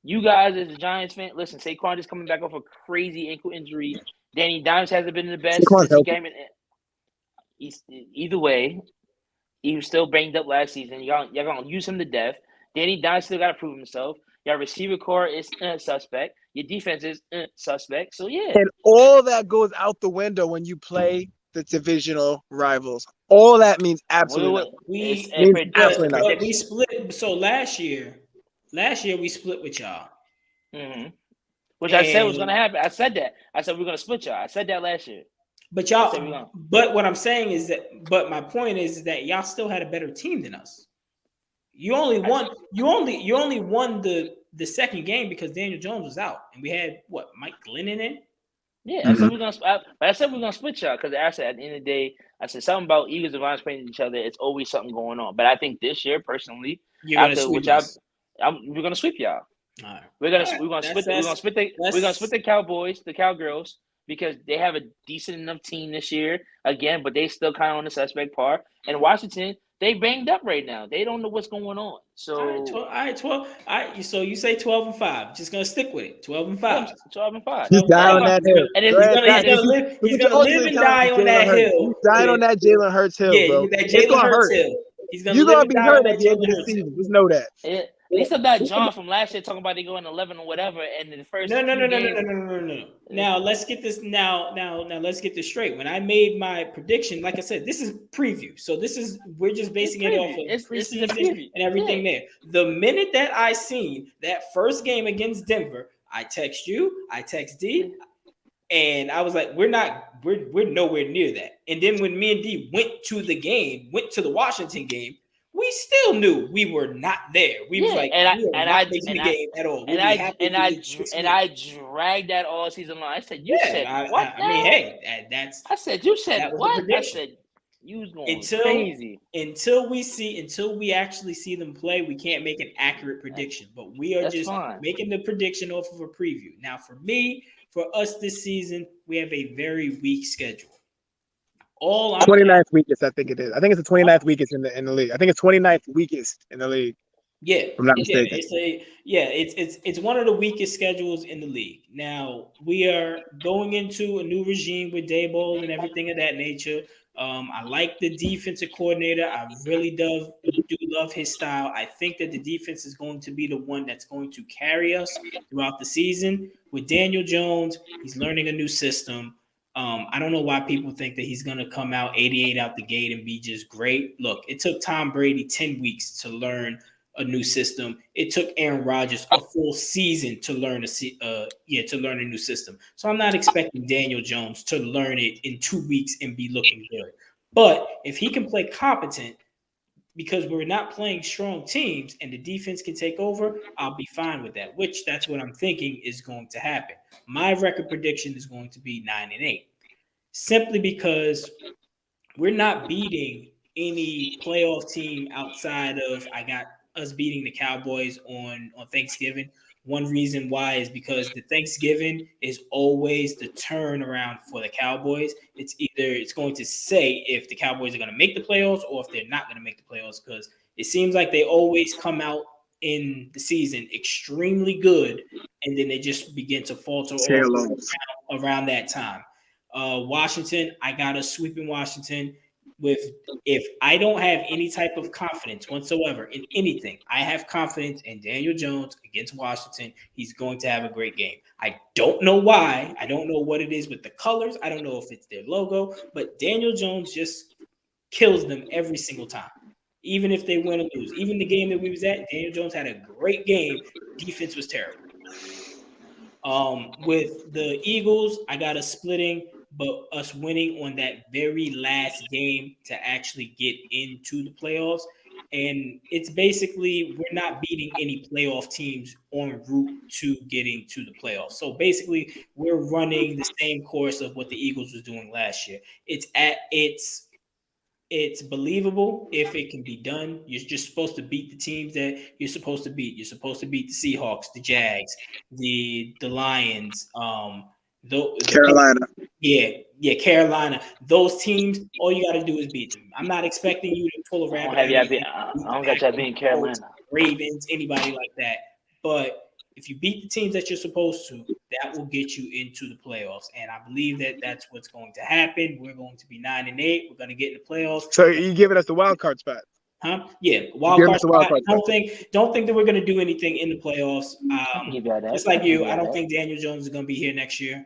C: You guys, as a Giants fan, listen, Saquon is coming back off a crazy ankle injury. Danny Dimes hasn't been the best. Either way, he was still banged up last season. Y'all going to use him to death. Danny Dimes still got to prove himself. Your receiver core is suspect. Your defense is suspect. So, yeah.
A: And all that goes out the window when you play the divisional rivals. All that means absolutely nothing.
B: We split. So last year we split with y'all.
C: Mm-hmm. Which I said was going to happen. I said that. I said we're going to split y'all. I said that last year.
B: But y'all, but what I'm saying is that, but my point is that y'all still had a better team than us. You only won the second game because Daniel Jones was out, and we had what, Mike Glennon in.
C: Yeah, I said we're gonna split y'all because I said at the end of the day, I said something about Eagles and Lions playing each other. It's always something going on. But I think this year, personally,
B: we're gonna sweep
C: y'all.
B: All right.
C: We're gonna split the Cowboys, the Cowgirls, because they have a decent enough team this year again, but they still kind of on the suspect part. And Washington, they banged up right now. They don't know what's going on. So
B: all right, 12. All right, so you say 12-5. Just gonna stick with it. 12-5.
C: 12-5.
A: He's dying on that hill.
B: And he's gonna live and die on that hill.
A: He's dying on that Jalen Hurts hill, bro.
B: That Jalen Hurts hill.
A: You're gonna be hurt at the end of the season. Just know that.
C: At least I'm not John from last year talking about they going 11 or whatever, and in the first
B: no. Now let's get this. Now let's get this straight. When I made my prediction, like I said, this is preview. So we're just basing it off of preseason and everything there. The minute that I seen that first game against Denver, I text you, I text D, and I was like, we're nowhere near that. And then when me and D went to the Washington game, we still knew we were not there. We was like,
C: I
B: game at all.
C: I dragged that all season long. I said, you said what? I mean,
B: hey, that's.
C: I said, you said what? I said, you was going crazy.
B: Until we actually see them play, we can't make an accurate prediction. But we are making the prediction off of a preview. Now, for us this season, we have a very weak schedule.
A: 29th weakest, I think it is. I think it's the 29th weakest in the league. I think it's 29th weakest in the league.
B: Yeah,
A: if I'm not mistaken.
B: It's one of the weakest schedules in the league. Now we are going into a new regime with Daboll and everything of that nature. I like the defensive coordinator. I really do love his style. I think that the defense is going to be the one that's going to carry us throughout the season. With Daniel Jones, he's learning a new system. I don't know why people think that he's going to come out 88 out the gate and be just great. Look, it took Tom Brady 10 weeks to learn a new system. It took Aaron Rodgers a full season to learn a new system. So I'm not expecting Daniel Jones to learn it in 2 weeks and be looking good. But if he can play competent, because we're not playing strong teams and the defense can take over, I'll be fine with that, which that's what I'm thinking is going to happen. My record prediction is going to be 9-8, simply because we're not beating any playoff team outside of I got us beating the Cowboys on Thanksgiving. One reason why is because the Thanksgiving is always the turnaround for the Cowboys. It's going to say if the Cowboys are going to make the playoffs or if they're not going to make the playoffs, because it seems like they always come out in the season extremely good and then they just begin to falter around that time. Washington, I got us sweeping Washington. If I don't have any type of confidence whatsoever in anything, I have confidence in Daniel Jones against Washington. He's going to have a great game. I don't know why. I don't know what it is with the colors. I don't know if it's their logo, but Daniel Jones just kills them every single time, even if they win or lose. Even the game that we was at, Daniel Jones had a great game. Defense was terrible. With the Eagles, I got us splitting, but us winning on that very last game to actually get into the playoffs. And it's basically we're not beating any playoff teams en route to getting to the playoffs. So basically, we're running the same course of what the Eagles was doing last year. It's believable if it can be done. You're just supposed to beat the teams that you're supposed to beat. You're supposed to beat the Seahawks, the Jags, the Lions,
A: Carolina.
B: Carolina. Those teams, all you got to do is beat them. I'm not expecting you to pull a rabbit.
C: I don't got y'all beating Carolina,
B: Ravens, anybody like that. But if you beat the teams that you're supposed to, that will get you into the playoffs. And I believe that that's what's going to happen. We're going to be 9-8. We're going to get in the playoffs.
A: So you're giving us the wild card spot?
B: Huh? Yeah, wild card spot. Don't think that we're going to do anything in the playoffs. Just like you, I don't think Daniel Jones is going to be here next year.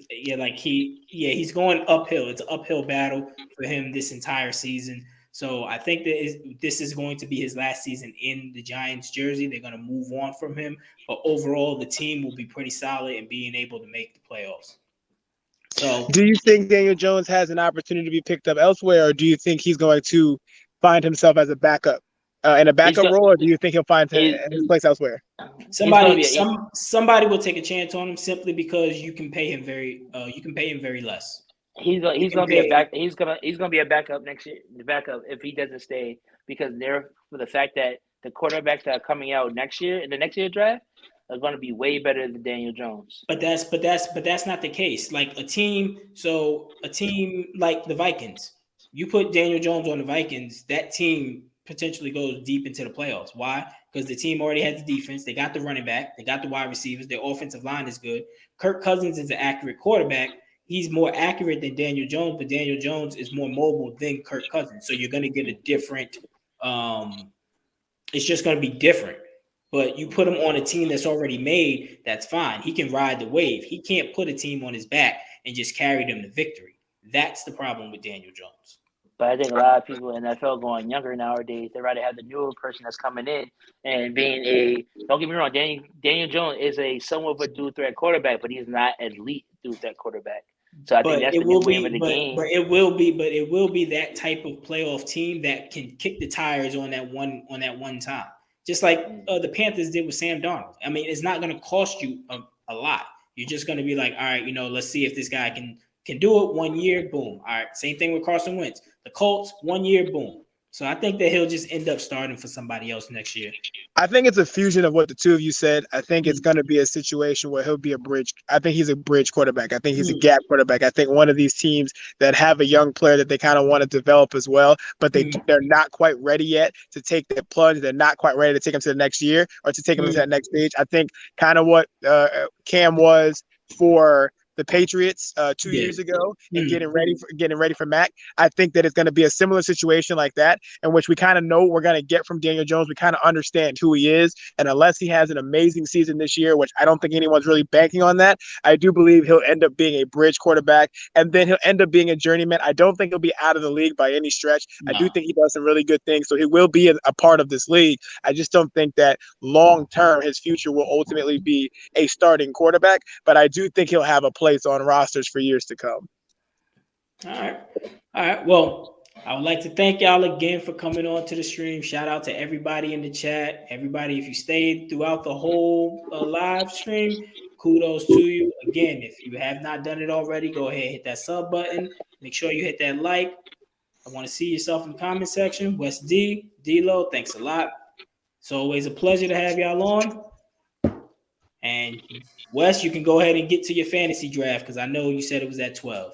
B: He's going uphill. It's an uphill battle for him this entire season. So I think that this is going to be his last season in the Giants jersey. They're going to move on from him. But overall, the team will be pretty solid in being able to make the playoffs. So,
A: do you think Daniel Jones has an opportunity to be picked up elsewhere, or do you think he's going to find himself as a backup in a backup role, or do you think he'll find his place elsewhere?
B: Somebody will take a chance on him simply because you can pay him very less.
C: He's gonna be a backup next year. The backup if he doesn't stay, because for the fact that the quarterbacks that are coming out next year in the next year draft are going to be way better than Daniel Jones.
B: But that's not the case. Like a team like the Vikings, you put Daniel Jones on the Vikings, that team potentially goes deep into the playoffs. Why? Because the team already has the defense. They got the running back. They got the wide receivers. Their offensive line is good. Kirk Cousins is an accurate quarterback. He's more accurate than Daniel Jones, but Daniel Jones is more mobile than Kirk Cousins. So you're going to get a different it's just going to be different. But you put him on a team that's already made, that's fine. He can ride the wave. He can't put a team on his back and just carry them to victory. That's the problem with Daniel Jones.
C: But I think a lot of people in the NFL going younger nowadays, they rather have the newer person that's coming in and being don't get me wrong, Daniel Jones is a somewhat of a dual threat quarterback, but he's not an elite dual threat quarterback. So I think that's the new way of the game.
B: But it will be that type of playoff team that can kick the tires on that one time. Just like the Panthers did with Sam Darnold. I mean, it's not going to cost you a lot. You're just going to be like, all right, let's see if this guy can do it 1 year, boom. All right, same thing with Carson Wentz. The Colts, 1 year, boom. So I think that he'll just end up starting for somebody else next year.
A: I think it's a fusion of what the two of you said. I think it's going to be a situation where he'll be a bridge. I think he's a bridge quarterback. I think he's a gap quarterback. I think one of these teams that have a young player that they kind of want to develop as well, but they're not quite ready yet to take that plunge. They're not quite ready to take him to the next year or to take him to that next stage. I think kind of what Cam was for the Patriots 2 years ago and getting ready for Mac. I think that it's going to be a similar situation like that, in which we kind of know what we're going to get from Daniel Jones. We kind of understand who he is, and unless he has an amazing season this year, which I don't think anyone's really banking on that, I do believe he'll end up being a bridge quarterback, and then he'll end up being a journeyman. I don't think he'll be out of the league by any stretch. No. I do think he does some really good things, so he will be a part of this league. I just don't think that long-term his future will ultimately be a starting quarterback, but I do think he'll have a place on rosters for years to come.
B: All right. Well, I would like to thank y'all again for coming on to the stream. Shout out to everybody in the chat. Everybody, if you stayed throughout the whole live stream, kudos to you. Again, if you have not done it already, go ahead and hit that sub button. Make sure you hit that like. I want to see yourself in the comment section. West D, D-Lo, thanks a lot. It's always a pleasure to have y'all on. And Wes, you can go ahead and get to your fantasy draft because I know you said it was at 12.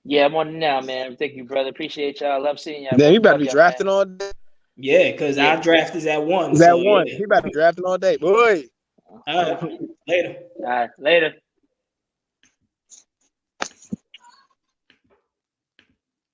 C: Yeah, I'm on it now, man. Thank you, brother. Appreciate y'all. Love seeing y'all.
A: Yeah, you better be drafting all day.
B: Yeah, because our draft is at 1.
A: It's at 1. He better be drafting all day. Boy.
B: All right. Later.
C: All right. Later.